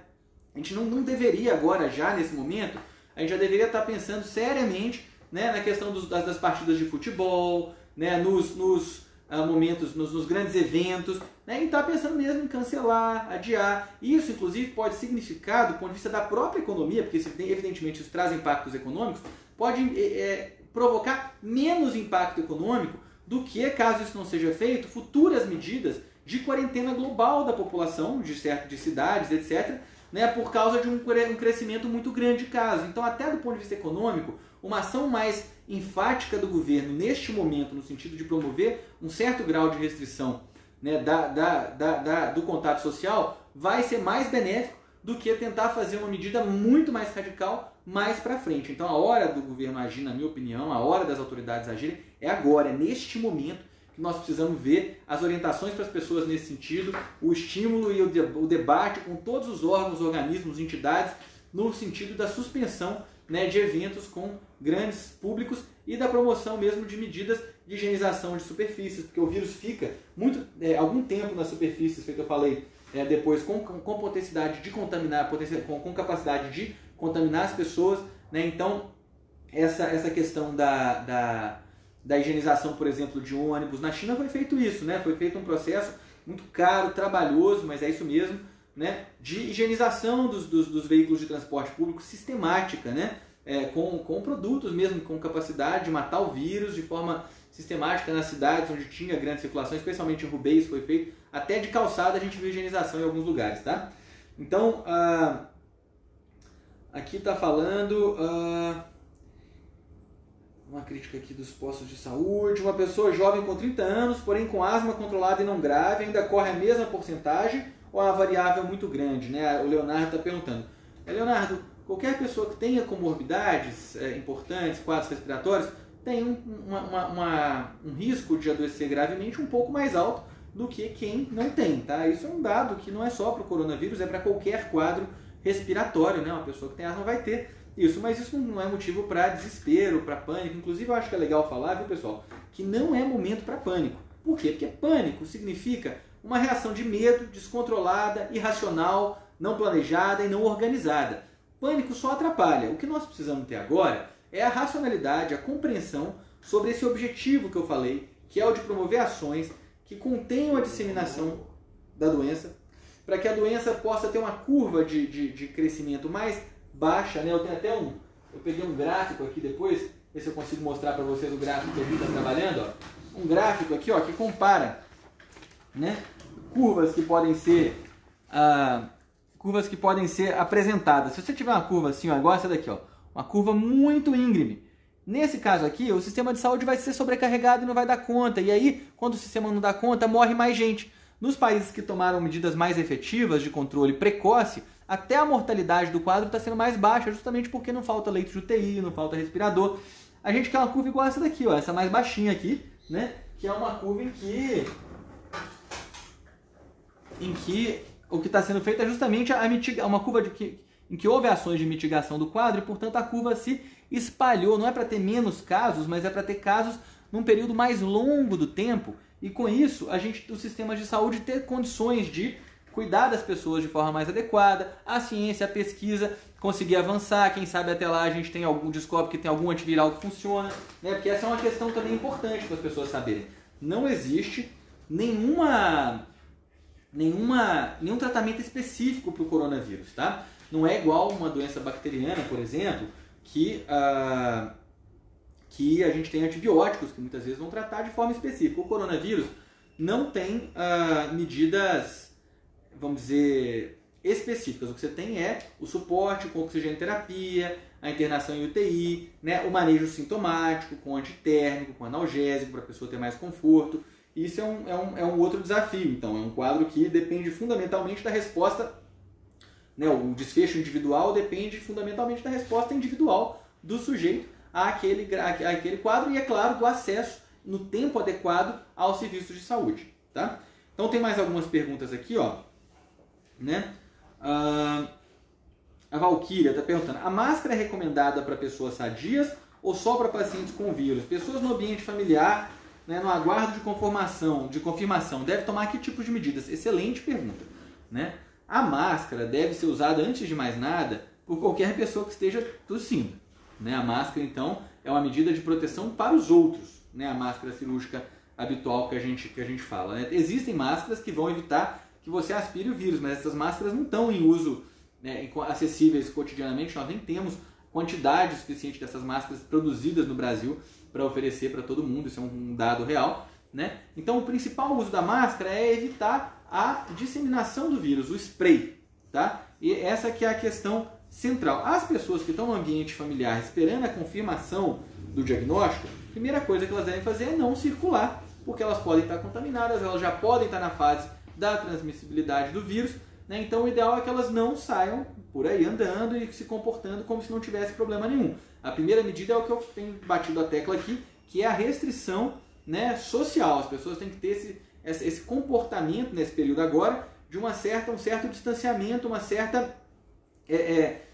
A gente não deveria agora, já nesse momento, a gente já deveria estar pensando seriamente, né, na questão das partidas de futebol, né, nos momentos, nos grandes eventos, né, e está pensando mesmo em cancelar, adiar. Isso, inclusive, pode significar, do ponto de vista da própria economia, porque evidentemente isso traz impactos econômicos, pode provocar menos impacto econômico do que, caso isso não seja feito, futuras medidas de quarentena global da população, de cidades, etc., né, por causa de um crescimento muito grande de casos. Então, até do ponto de vista econômico, uma ação mais enfática do governo neste momento, no sentido de promover um certo grau de restrição, né, do contato social, vai ser mais benéfico do que tentar fazer uma medida muito mais radical mais para frente. Então, a hora do governo agir, na minha opinião, a hora das autoridades agirem é agora, é neste momento que nós precisamos ver as orientações para as pessoas nesse sentido, o estímulo e o debate com todos os órgãos, organismos, entidades, no sentido da suspensão, né, de eventos com grandes públicos e da promoção mesmo de medidas de higienização de superfícies, porque o vírus fica algum tempo nas superfícies, feito eu falei, depois com potencialidade de contaminar, com capacidade de contaminar as pessoas, né? Então essa questão da higienização, por exemplo, de ônibus, na China foi feito isso, né? Foi feito um processo muito caro, trabalhoso, mas é isso mesmo, né, de higienização dos veículos de transporte público sistemática, né, com produtos mesmo, com capacidade de matar o vírus de forma sistemática nas cidades onde tinha grande circulação, especialmente em Hubei isso foi feito, até de calçada a gente viu higienização em alguns lugares, tá? Então, aqui está falando uma crítica aqui dos postos de saúde, uma pessoa jovem com 30 anos, porém com asma controlada e não grave, ainda corre a mesma porcentagem ou a variável é muito grande, né? O Leonardo está perguntando. Leonardo, qualquer pessoa que tenha comorbidades importantes, quadros respiratórios, tem um risco de adoecer gravemente um pouco mais alto do que quem não tem, tá? Isso é um dado que não é só para o coronavírus, é para qualquer quadro respiratório, né? Uma pessoa que tem asma vai ter isso, mas isso não é motivo para desespero, para pânico. Inclusive, eu acho que é legal falar, viu, pessoal, que não é momento para pânico. Por quê? Porque pânico significa uma reação de medo descontrolada, irracional, não planejada e não organizada. Pânico só atrapalha. O que nós precisamos ter agora é a racionalidade, a compreensão sobre esse objetivo que eu falei, que é o de promover ações que contenham a disseminação da doença, para que a doença possa ter uma curva de crescimento mais baixa, né? Eu peguei um gráfico aqui depois, ver se eu consigo mostrar para vocês o gráfico que a gente está trabalhando, ó. Um gráfico aqui, ó, que compara, né, curvas que podem ser apresentadas. Se você tiver uma curva assim, ó, igual essa daqui, ó, uma curva muito íngreme, nesse caso aqui, o sistema de saúde vai ser sobrecarregado e não vai dar conta. E aí, quando o sistema não dá conta, morre mais gente. Nos países que tomaram medidas mais efetivas de controle precoce, até a mortalidade do quadro está sendo mais baixa, justamente porque não falta leito de UTI, não falta respirador. A gente quer uma curva igual essa daqui, ó, essa mais baixinha aqui, né? Que é uma curva em que o que está sendo feito é justamente uma curva em que houve ações de mitigação do quadro e, portanto, a curva se espalhou. Não é para ter menos casos, mas é para ter casos num período mais longo do tempo. E com isso, os sistemas de saúde ter condições de cuidar das pessoas de forma mais adequada, a ciência, a pesquisa, conseguir avançar, quem sabe até lá a gente descobre que tem algum antiviral que funciona, né? Porque essa é uma questão também importante para as pessoas saberem. Não existe nenhum tratamento específico para o coronavírus, tá? Não é igual uma doença bacteriana, por exemplo, que a gente tem antibióticos que muitas vezes vão tratar de forma específica. O coronavírus não tem medidas, vamos dizer, específicas. O que você tem é o suporte com oxigenoterapia, a internação em UTI, né, o manejo sintomático com antitérmico, com analgésico, para a pessoa ter mais conforto. Isso é um outro desafio. Então, é um quadro que depende fundamentalmente da resposta, né, o desfecho individual depende fundamentalmente da resposta individual do sujeito àquele quadro e, é claro, do acesso no tempo adequado aos serviços de saúde. Tá? Então, tem mais algumas perguntas aqui, ó. Né? A Valquíria está perguntando, a máscara é recomendada para pessoas sadias ou só para pacientes com vírus? Pessoas no ambiente familiar, né, no aguardo de confirmação, deve tomar que tipo de medidas? Excelente pergunta. Né? A máscara deve ser usada, antes de mais nada, por qualquer pessoa que esteja tossindo. Né? A máscara, então, é uma medida de proteção para os outros. Né? A máscara cirúrgica habitual que a gente fala. Né? Existem máscaras que vão evitar que você aspire o vírus, mas essas máscaras não estão em uso, né, acessíveis cotidianamente. Nós nem temos quantidade suficiente dessas máscaras produzidas no Brasil para oferecer para todo mundo, isso é um dado real. Né? Então o principal uso da máscara é evitar a disseminação do vírus, o spray. Tá? E essa que é a questão central. As pessoas que estão no ambiente familiar esperando a confirmação do diagnóstico, a primeira coisa que elas devem fazer é não circular, porque elas podem estar contaminadas, elas já podem estar na fase da transmissibilidade do vírus, né? Então o ideal é que elas não saiam por aí andando e se comportando como se não tivesse problema nenhum. A primeira medida é o que eu tenho batido a tecla aqui, que é a restrição, né, social. As pessoas têm que ter esse comportamento nesse período agora de um certo distanciamento, uma certa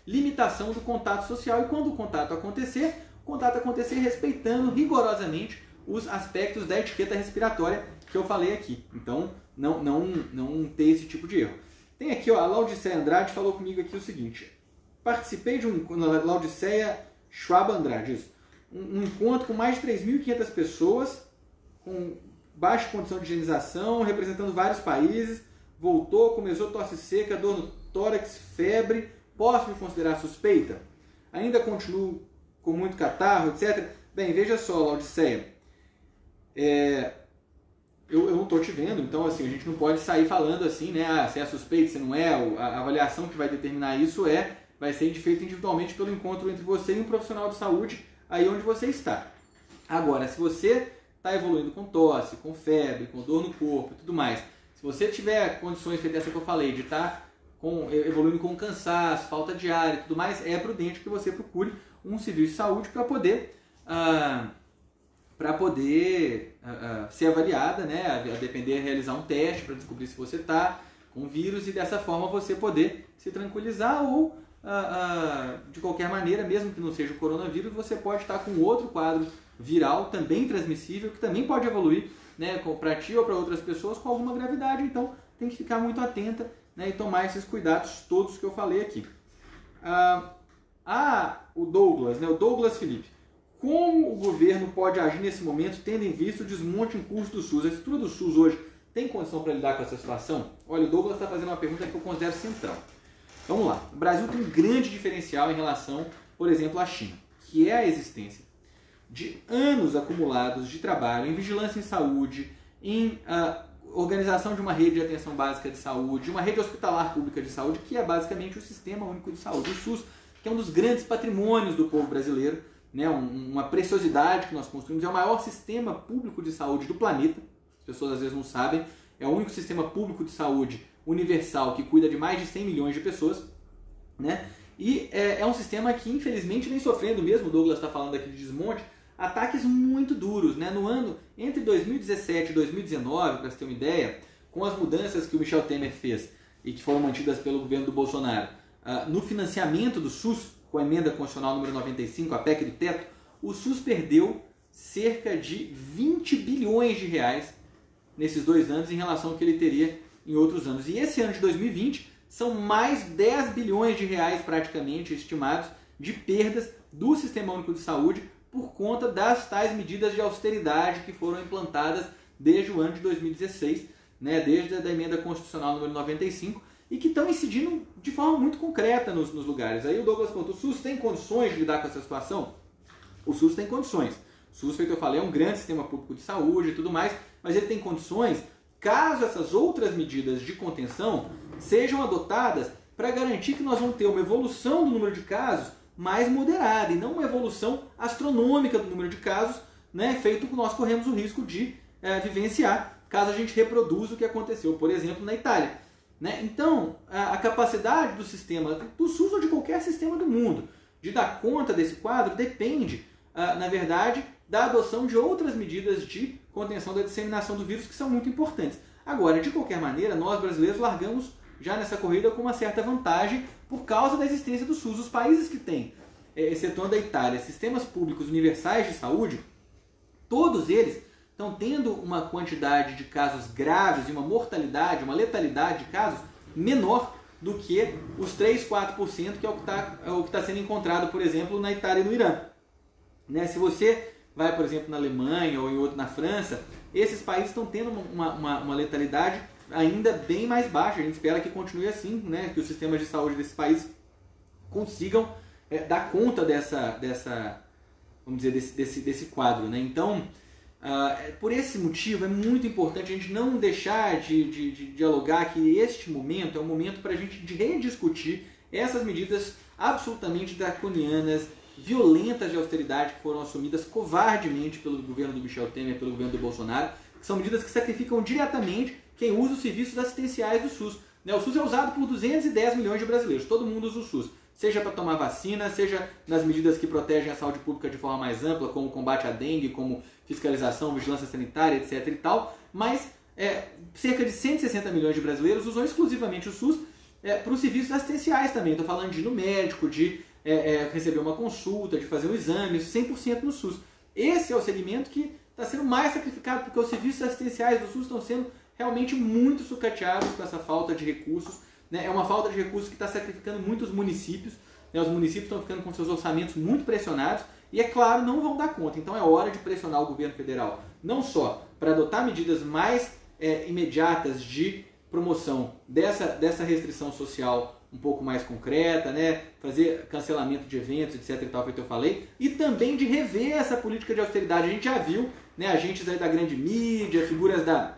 limitação do contato social, e quando o contato acontecer respeitando rigorosamente os aspectos da etiqueta respiratória que eu falei aqui. Então, não ter esse tipo de erro. Tem aqui, ó, a Laudiceia Andrade falou comigo aqui o seguinte: participei de Laudiceia Schwab Andrade, isso, um encontro com mais de 3.500 pessoas, com baixa condição de higienização, representando vários países, voltou, começou tosse seca, dor no tórax, febre, posso me considerar suspeita? Ainda continuo com muito catarro, etc. Bem, veja só, Laudiceia, eu não estou te vendo, então assim, a gente não pode sair falando assim, né, se é suspeito, se não é, a avaliação que vai determinar isso vai ser feita individualmente pelo encontro entre você e um profissional de saúde aí onde você está. Agora, se você está evoluindo com tosse, com febre, com dor no corpo e tudo mais, se você tiver condições feitas dessa que eu falei, de estar evoluindo com cansaço, falta de ar e tudo mais, é prudente que você procure um serviço de saúde para poder ser avaliada, né? A depender, realizar um teste para descobrir se você está com vírus e dessa forma você poder se tranquilizar, ou de qualquer maneira, mesmo que não seja o coronavírus, você pode estar com outro quadro viral também transmissível, que também pode evoluir, né, para ti ou para outras pessoas com alguma gravidade. Então tem que ficar muito atenta, né, e tomar esses cuidados todos que eu falei aqui. O Douglas, né, o Douglas Felipe: como o governo pode agir nesse momento, tendo em vista o desmonte em curso do SUS? A estrutura do SUS hoje tem condição para lidar com essa situação? Olha, o Douglas está fazendo uma pergunta que eu considero central. Vamos lá. O Brasil tem um grande diferencial em relação, por exemplo, à China, que é a existência de anos acumulados de trabalho em vigilância em saúde, em organização de uma rede de atenção básica de saúde, uma rede hospitalar pública de saúde, que é basicamente o Sistema Único de Saúde, o SUS, que é um dos grandes patrimônios do povo brasileiro, né, uma preciosidade que nós construímos. É o maior sistema público de saúde do planeta, as pessoas às vezes não sabem, é o único sistema público de saúde universal que cuida de mais de 100 milhões de pessoas, né? E é um sistema que infelizmente vem sofrendo, mesmo o Douglas está falando aqui de desmonte, ataques muito duros, né? No ano entre 2017 e 2019, para você ter uma ideia, com as mudanças que o Michel Temer fez e que foram mantidas pelo governo do Bolsonaro, no financiamento do SUS, com a emenda constitucional número 95, a PEC do teto, o SUS perdeu cerca de 20 bilhões de reais nesses 2 anos em relação ao que ele teria em outros anos. E esse ano de 2020 são mais 10 bilhões de reais praticamente estimados de perdas do Sistema Único de Saúde por conta das tais medidas de austeridade que foram implantadas desde o ano de 2016, né, desde a emenda constitucional número 95, e que estão incidindo de forma muito concreta nos lugares. Aí o Douglas perguntou: o SUS tem condições de lidar com essa situação? O SUS tem condições. O SUS, feito eu falei, é um grande sistema público de saúde e tudo mais, mas ele tem condições caso essas outras medidas de contenção sejam adotadas para garantir que nós vamos ter uma evolução do número de casos mais moderada e não uma evolução astronômica do número de casos, né, feito que nós corremos o risco de vivenciar caso a gente reproduza o que aconteceu, por exemplo, na Itália. Né? Então, a capacidade do sistema, do SUS ou de qualquer sistema do mundo, de dar conta desse quadro depende, na verdade, da adoção de outras medidas de contenção da disseminação do vírus que são muito importantes. Agora, de qualquer maneira, nós brasileiros largamos já nessa corrida com uma certa vantagem por causa da existência do SUS. Os países que têm, excetuando a Itália, sistemas públicos universais de saúde, todos eles estão tendo uma quantidade de casos graves e uma mortalidade, uma letalidade de casos menor do que os 3, 4%, que é o que está sendo encontrado, por exemplo, na Itália e no Irã. Né? Se você vai, por exemplo, na Alemanha ou em outro na França, esses países estão tendo uma letalidade ainda bem mais baixa. A gente espera que continue assim, né? Que os sistemas de saúde desses países consigam dar conta vamos dizer, desse quadro. Né? Então, por esse motivo, é muito importante a gente não deixar de dialogar que este momento é um momento para a gente rediscutir essas medidas absolutamente draconianas, violentas de austeridade que foram assumidas covardemente pelo governo do Michel Temer, pelo governo do Bolsonaro, que são medidas que sacrificam diretamente quem usa os serviços assistenciais do SUS. Né? O SUS é usado por 210 milhões de brasileiros, todo mundo usa o SUS, seja para tomar vacina, seja nas medidas que protegem a saúde pública de forma mais ampla, como o combate à dengue, como fiscalização, vigilância sanitária, etc. e tal, mas cerca de 160 milhões de brasileiros usam exclusivamente o SUS para os serviços assistenciais também. Estou falando de ir no médico, de receber uma consulta, de fazer um exame, 100% no SUS. Esse é o segmento que está sendo mais sacrificado, porque os serviços assistenciais do SUS estão sendo realmente muito sucateados com essa falta de recursos. Né? É uma falta de recursos que está sacrificando muitos municípios. Né? Os municípios estão ficando com seus orçamentos muito pressionados e, é claro, não vão dar conta. Então é hora de pressionar o governo federal, não só para adotar medidas mais imediatas de promoção dessa restrição social um pouco mais concreta, né? Fazer cancelamento de eventos, etc. e tal, que eu falei, e também de rever essa política de austeridade. A gente já viu, né, agentes aí da grande mídia, figuras da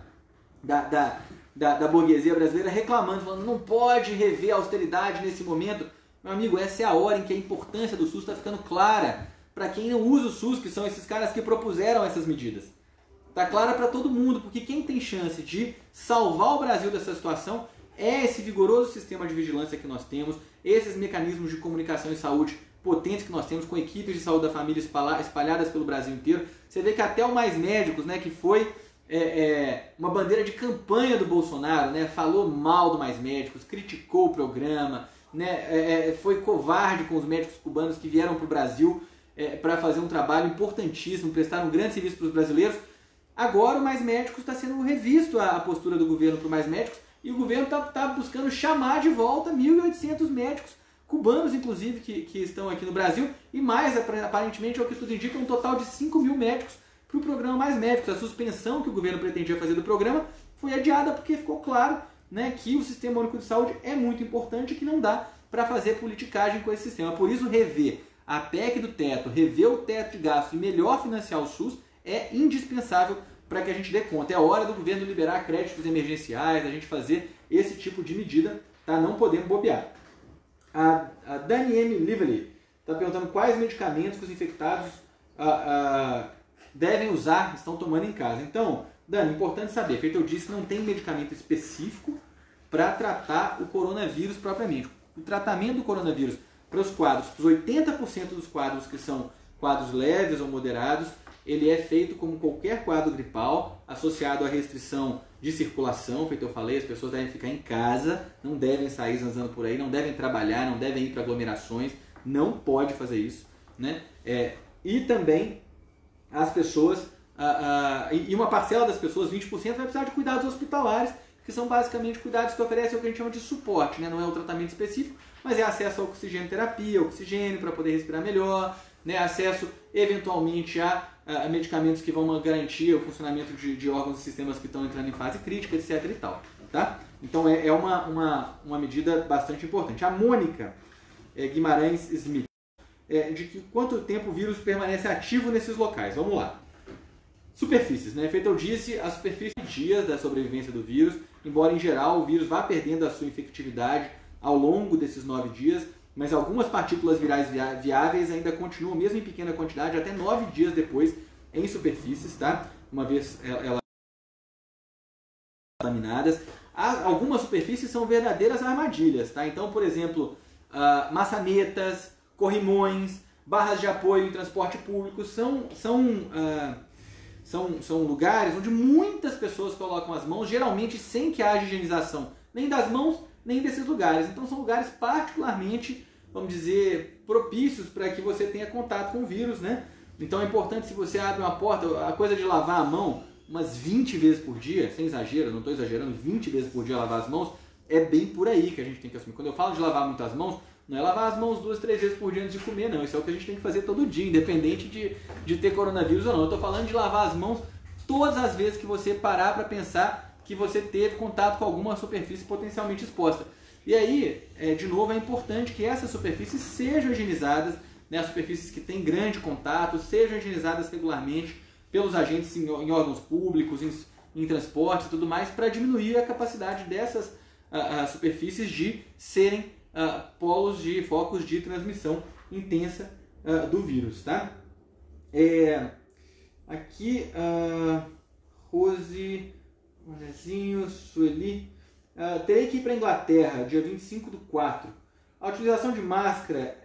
burguesia brasileira reclamando, falando não pode rever a austeridade nesse momento. Meu amigo, essa é a hora em que a importância do SUS está ficando clara para quem não usa o SUS, que são esses caras que propuseram essas medidas. Está clara para todo mundo, porque quem tem chance de salvar o Brasil dessa situação é esse vigoroso sistema de vigilância que nós temos, esses mecanismos de comunicação e saúde potentes que nós temos, com equipes de saúde da família espalhadas pelo Brasil inteiro. Você vê que até o Mais Médicos, né, que foi uma bandeira de campanha do Bolsonaro, né, falou mal do Mais Médicos, criticou o programa, né, foi covarde com os médicos cubanos que vieram para o Brasil para fazer um trabalho importantíssimo, prestar um grande serviço para os brasileiros. Agora o Mais Médicos está sendo revisto a postura do governo para o Mais Médicos, e o governo está buscando chamar de volta 1.800 médicos, cubanos inclusive, que estão aqui no Brasil, e mais, aparentemente, é o que tudo indica, um total de 5.000 médicos para o programa Mais Médicos. A suspensão que o governo pretendia fazer do programa foi adiada porque ficou claro, né, que o Sistema Único de Saúde é muito importante e que não dá para fazer politicagem com esse sistema. Por isso, rever a PEC do teto, rever o teto de gastos e melhor financiar o SUS é indispensável para que a gente dê conta. É hora do governo liberar créditos emergenciais, a gente fazer esse tipo de medida, tá? Não podemos bobear. A Dani M. Lively está perguntando quais medicamentos que os infectados devem usar, estão tomando em casa. Então, Dani, importante saber, feito eu disse, não tem medicamento específico para tratar o coronavírus propriamente. O tratamento do coronavírus para os quadros, para os 80% dos quadros que são quadros leves ou moderados, ele é feito como qualquer quadro gripal, associado à restrição de circulação, feito eu falei, as pessoas devem ficar em casa, não devem sair zanzando por aí, não devem trabalhar, não devem ir para aglomerações, não pode fazer isso, né? E também as pessoas, e uma parcela das pessoas, 20%, vai precisar de cuidados hospitalares, que são basicamente cuidados que oferecem o que a gente chama de suporte, né? Não é um tratamento específico, mas é acesso a oxigênio-terapia, oxigênio para poder respirar melhor, né? Acesso eventualmente a medicamentos que vão garantir o funcionamento de órgãos e sistemas que estão entrando em fase crítica, etc. e tal. Tá? Então é uma medida bastante importante. A Mônica Guimarães Smith, de que quanto tempo o vírus permanece ativo nesses locais. Vamos lá. Superfícies, né? Feito eu disse, a superfície dias da sobrevivência do vírus, embora em geral o vírus vá perdendo a sua infectividade ao longo desses 9 dias, mas algumas partículas virais viáveis ainda continuam, mesmo em pequena quantidade, até 9 dias depois em superfícies, tá? Uma vez elas contaminadas. Algumas superfícies são verdadeiras armadilhas, tá? Então, por exemplo, maçanetas, corrimões, barras de apoio em transporte público são lugares onde muitas pessoas colocam as mãos, geralmente sem que haja higienização nem das mãos, nem desses lugares. Então são lugares particularmente, vamos dizer, propícios para que você tenha contato com o vírus, né? Então é importante, se você abre uma porta, a coisa de lavar a mão umas 20 vezes por dia, sem exagero, não estou exagerando, 20 vezes por dia lavar as mãos, é bem por aí que a gente tem que assumir. Quando eu falo de lavar muito as mãos, não é lavar as mãos 2, 3 vezes por dia antes de comer, não. Isso é o que a gente tem que fazer todo dia, independente de ter coronavírus ou não. Eu estou falando de lavar as mãos todas as vezes que você parar para pensar que você teve contato com alguma superfície potencialmente exposta. E aí, de novo, é importante que essas superfícies sejam higienizadas, né, as superfícies que têm grande contato, sejam higienizadas regularmente pelos agentes em órgãos públicos, em transportes e tudo mais, para diminuir a capacidade dessas superfícies de serem focos de transmissão intensa do vírus, tá? Aqui, Rose, Manezinho, Sueli, terei que ir para a Inglaterra, dia 25/4. A utilização de máscara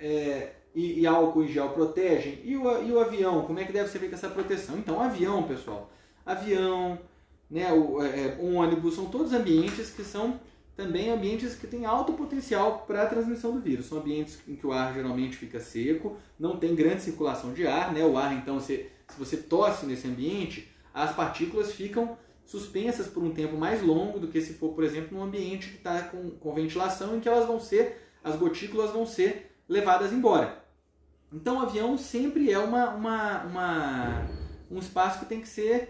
e álcool em gel protegem? E o avião, como é que deve ser feita essa proteção? Então, avião, pessoal, né, ônibus, são todos ambientes que são também ambientes que têm alto potencial para a transmissão do vírus. São ambientes em que o ar geralmente fica seco, não tem grande circulação de ar, né? O ar, então, se você tosse nesse ambiente, as partículas ficam suspensas por um tempo mais longo do que se for, por exemplo, num ambiente que está com ventilação, em que as gotículas vão ser levadas embora. Então o avião sempre é um espaço que tem que ser,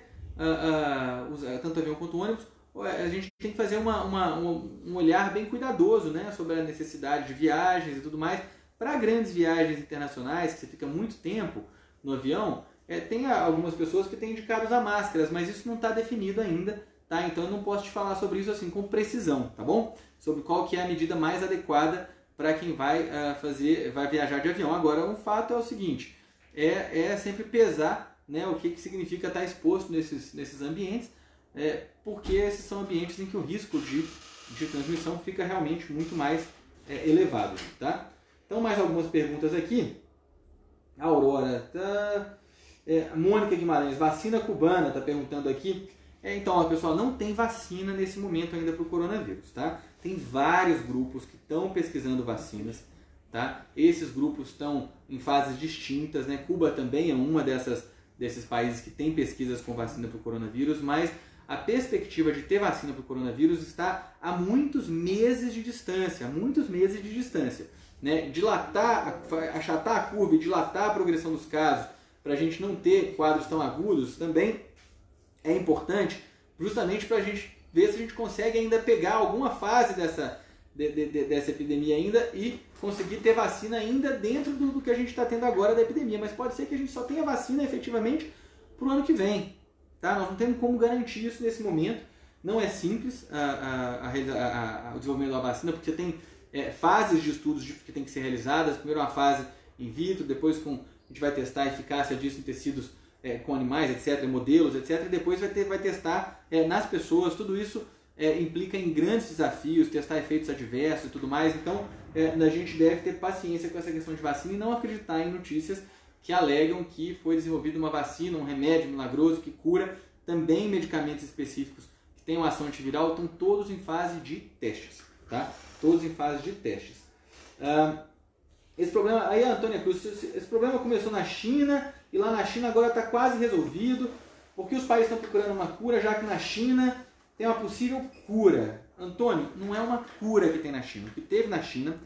tanto avião quanto ônibus, a gente tem que fazer um olhar bem cuidadoso, né, sobre a necessidade de viagens e tudo mais. Para grandes viagens internacionais, que você fica muito tempo no avião, tem algumas pessoas que têm indicado usar máscaras, mas isso não está definido ainda, tá? Então eu não posso te falar sobre isso assim com precisão, tá bom? Sobre qual que é a medida mais adequada para quem vai viajar de avião. Agora, um fato é o seguinte, sempre pesar, né, o que significa estar exposto nesses ambientes, porque esses são ambientes em que o risco de transmissão fica realmente muito mais elevado, tá? Então, mais algumas perguntas aqui. A Aurora, Mônica Guimarães, vacina cubana, está perguntando aqui. Então, pessoal, não tem vacina nesse momento ainda para o coronavírus, tá? Tem vários grupos que estão pesquisando vacinas, tá? Esses grupos estão em fases distintas, né? Cuba também é uma desses países que tem pesquisas com vacina para o coronavírus, mas a perspectiva de ter vacina para o coronavírus está a muitos meses de distância, né? Achatar a curva e dilatar a progressão dos casos para a gente não ter quadros tão agudos também é importante, justamente para a gente ver se a gente consegue ainda pegar alguma fase dessa epidemia ainda e conseguir ter vacina ainda dentro do que a gente está tendo agora da epidemia. Mas pode ser que a gente só tenha vacina efetivamente para o ano que vem. Tá? Nós não temos como garantir isso nesse momento. Não é simples o desenvolvimento da vacina, porque tem fases de estudos que tem que ser realizadas. Primeiro uma fase in vitro, depois a gente vai testar a eficácia disso em tecidos com animais, etc., modelos, etc., e depois vai testar nas pessoas. Tudo isso implica em grandes desafios, testar efeitos adversos e tudo mais. Então, a gente deve ter paciência com essa questão de vacina e não acreditar em notícias que alegam que foi desenvolvida uma vacina, um remédio milagroso que cura. Também medicamentos específicos que têm uma ação antiviral estão todos em fase de testes, tá? Todos em fase de testes. Esse problema, aí Antônia Cruz, esse problema começou na China e lá na China agora está quase resolvido, porque os países estão procurando uma cura, já que na China tem uma possível cura. Antônio, não é uma cura que tem na China. O que teve na China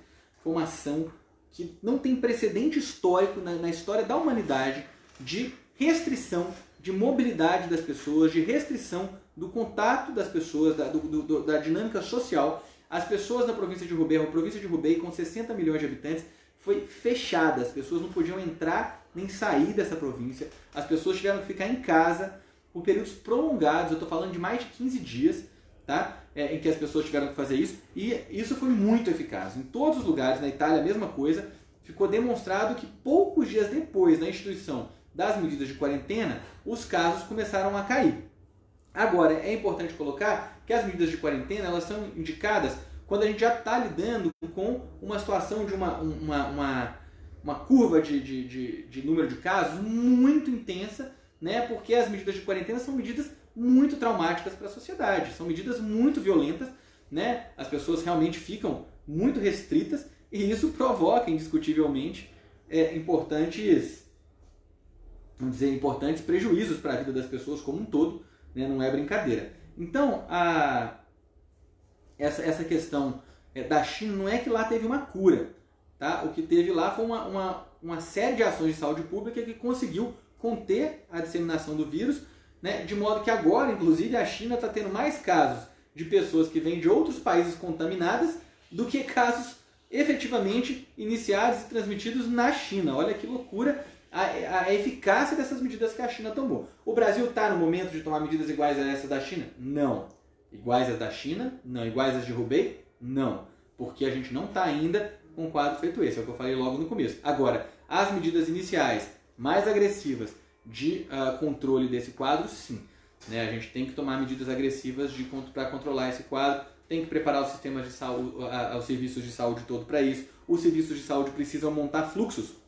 foi uma ação que não tem precedente histórico na história da humanidade de restrição de mobilidade das pessoas, de restrição do contato das pessoas, da dinâmica social. As pessoas da província de Hubei, uma província de Hubei com 60 milhões de habitantes, foi fechada. As pessoas não podiam entrar nem sair dessa província. As pessoas tiveram que ficar em casa por períodos prolongados. Eu estou falando de mais de 15 dias, tá? Em que as pessoas tiveram que fazer isso. E isso foi muito eficaz. Em todos os lugares, na Itália a mesma coisa. Ficou demonstrado que poucos dias depois da instituição das medidas de quarentena, os casos começaram a cair. Agora, é importante colocar que as medidas de quarentena elas são indicadas quando a gente já está lidando com uma situação de uma curva de número de casos muito intensa, né? Porque as medidas de quarentena são medidas muito traumáticas para a sociedade, são medidas muito violentas, né, as pessoas realmente ficam muito restritas e isso provoca, indiscutivelmente, importantes prejuízos para a vida das pessoas como um todo, né, não é brincadeira. Então, essa questão da China não é que lá teve uma cura, tá? O que teve lá foi uma série de ações de saúde pública que conseguiu conter a disseminação do vírus, né, de modo que agora, inclusive, a China está tendo mais casos de pessoas que vêm de outros países contaminadas do que casos efetivamente iniciados e transmitidos na China. Olha que loucura a eficácia dessas medidas que a China tomou. O Brasil está no momento de tomar medidas iguais a essas da China? Não. Iguais às da China? Não. Iguais às de Hubei? Não. Porque a gente não está ainda com um quadro feito esse, é o que eu falei logo no começo. Agora, as medidas iniciais mais agressivas de controle desse quadro, sim. Né? A gente tem que tomar medidas agressivas para controlar esse quadro, tem que preparar os sistemas de saúde, os serviços de saúde todo para isso. Os serviços de saúde precisam montar fluxos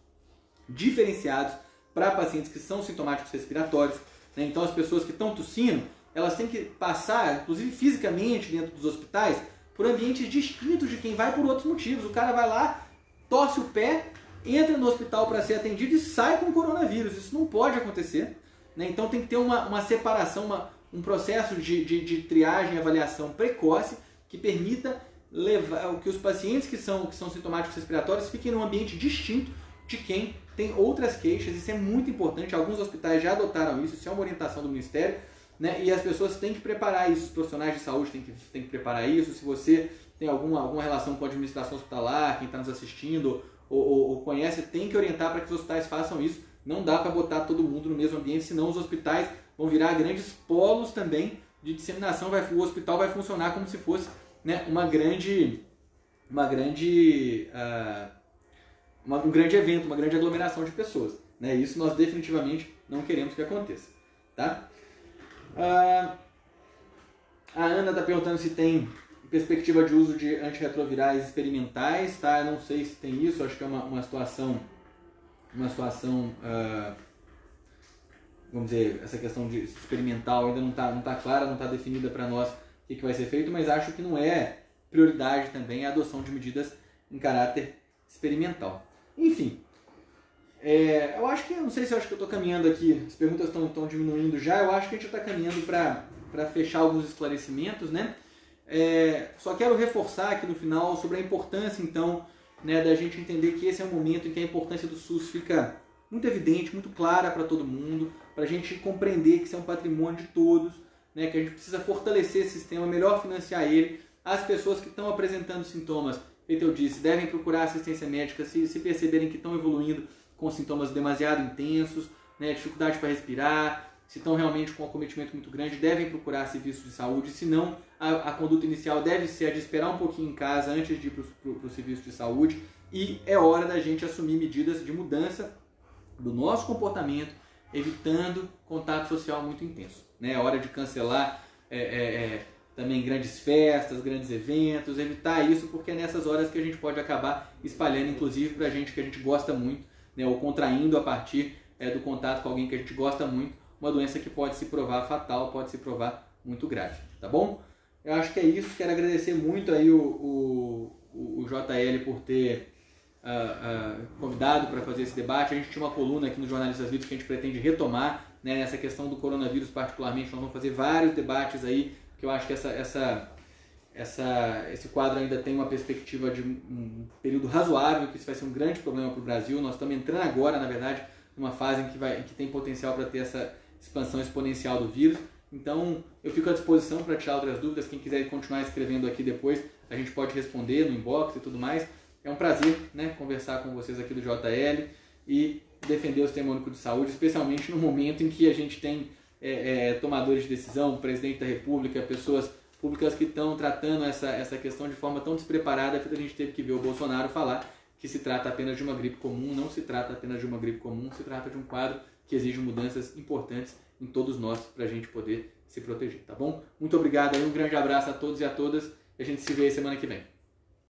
diferenciados para pacientes que são sintomáticos respiratórios. Né? Então, as pessoas que estão tossindo, elas têm que passar, inclusive fisicamente, dentro dos hospitais, por ambientes distintos de quem vai por outros motivos. O cara vai lá, torce o pé, entra no hospital para ser atendido e sai com coronavírus. Isso não pode acontecer. Né? Então tem que ter uma separação, um processo de triagem e avaliação precoce que permita levar que os pacientes que são sintomáticos respiratórios fiquem num ambiente distinto de quem tem outras queixas. Isso é muito importante. Alguns hospitais já adotaram isso, isso é uma orientação do Ministério. Né? E as pessoas têm que preparar isso, os profissionais de saúde têm que preparar isso. Se você tem alguma relação com a administração hospitalar, quem está nos assistindo ou conhece, tem que orientar para que os hospitais façam isso. Não dá para botar todo mundo no mesmo ambiente, senão os hospitais vão virar grandes polos também de disseminação. O hospital vai funcionar como se fosse, né, um grande evento, uma grande aglomeração de pessoas. Né? Isso nós definitivamente não queremos que aconteça. Tá? A Ana está perguntando se tem perspectiva de uso de antirretrovirais experimentais. Tá? Eu não sei se tem isso, acho que é uma situação, vamos dizer, essa questão de experimental ainda não está clara, não está definida para nós o que vai ser feito, mas acho que não é prioridade também a adoção de medidas em caráter experimental. Enfim, eu acho que, não sei se eu acho que eu estou caminhando aqui, as perguntas estão diminuindo já, eu acho que a gente está caminhando para fechar alguns esclarecimentos, né? Só quero reforçar aqui no final sobre a importância, então, né, da gente entender que esse é um momento em que a importância do SUS fica muito evidente, muito clara para todo mundo, para a gente compreender que isso é um patrimônio de todos, né, que a gente precisa fortalecer esse sistema, melhor financiar ele. As pessoas que estão apresentando sintomas, feito eu disse, devem procurar assistência médica se perceberem que estão evoluindo com sintomas demasiado intensos, né, dificuldade para respirar, se estão realmente com um acometimento muito grande, devem procurar serviço de saúde. Se não, a conduta inicial deve ser a de esperar um pouquinho em casa antes de ir para o serviço de saúde, e é hora da gente assumir medidas de mudança do nosso comportamento, evitando contato social muito intenso. Né? É hora de cancelar também grandes festas, grandes eventos, evitar isso, porque é nessas horas que a gente pode acabar espalhando, inclusive para gente que a gente gosta muito, né? Ou contraindo a partir do contato com alguém que a gente gosta muito, uma doença que pode se provar fatal, pode se provar muito grave, tá bom? Eu acho que é isso, quero agradecer muito aí o JL por ter convidado para fazer esse debate. A gente tinha uma coluna aqui no Jornalistas Livres que a gente pretende retomar, né, nessa questão do coronavírus particularmente. Nós vamos fazer vários debates aí, que eu acho que esse quadro ainda tem uma perspectiva de um período razoável, que isso vai ser um grande problema para o Brasil. Nós estamos entrando agora, na verdade, numa fase em que tem potencial para ter essa expansão exponencial do vírus. Então, eu fico à disposição para tirar outras dúvidas. Quem quiser continuar escrevendo aqui depois, a gente pode responder no inbox e tudo mais. É um prazer, né, conversar com vocês aqui do JL e defender o Sistema Único de Saúde, especialmente no momento em que a gente tem tomadores de decisão, presidente da República, pessoas públicas que estão tratando essa questão de forma tão despreparada que a gente teve que ver o Bolsonaro falar que se trata apenas de uma gripe comum. Não se trata apenas de uma gripe comum, se trata de um quadro que exige mudanças importantes em todos nós para a gente poder se proteger, tá bom? Muito obrigado aí, um grande abraço a todos e a todas e a gente se vê aí semana que vem.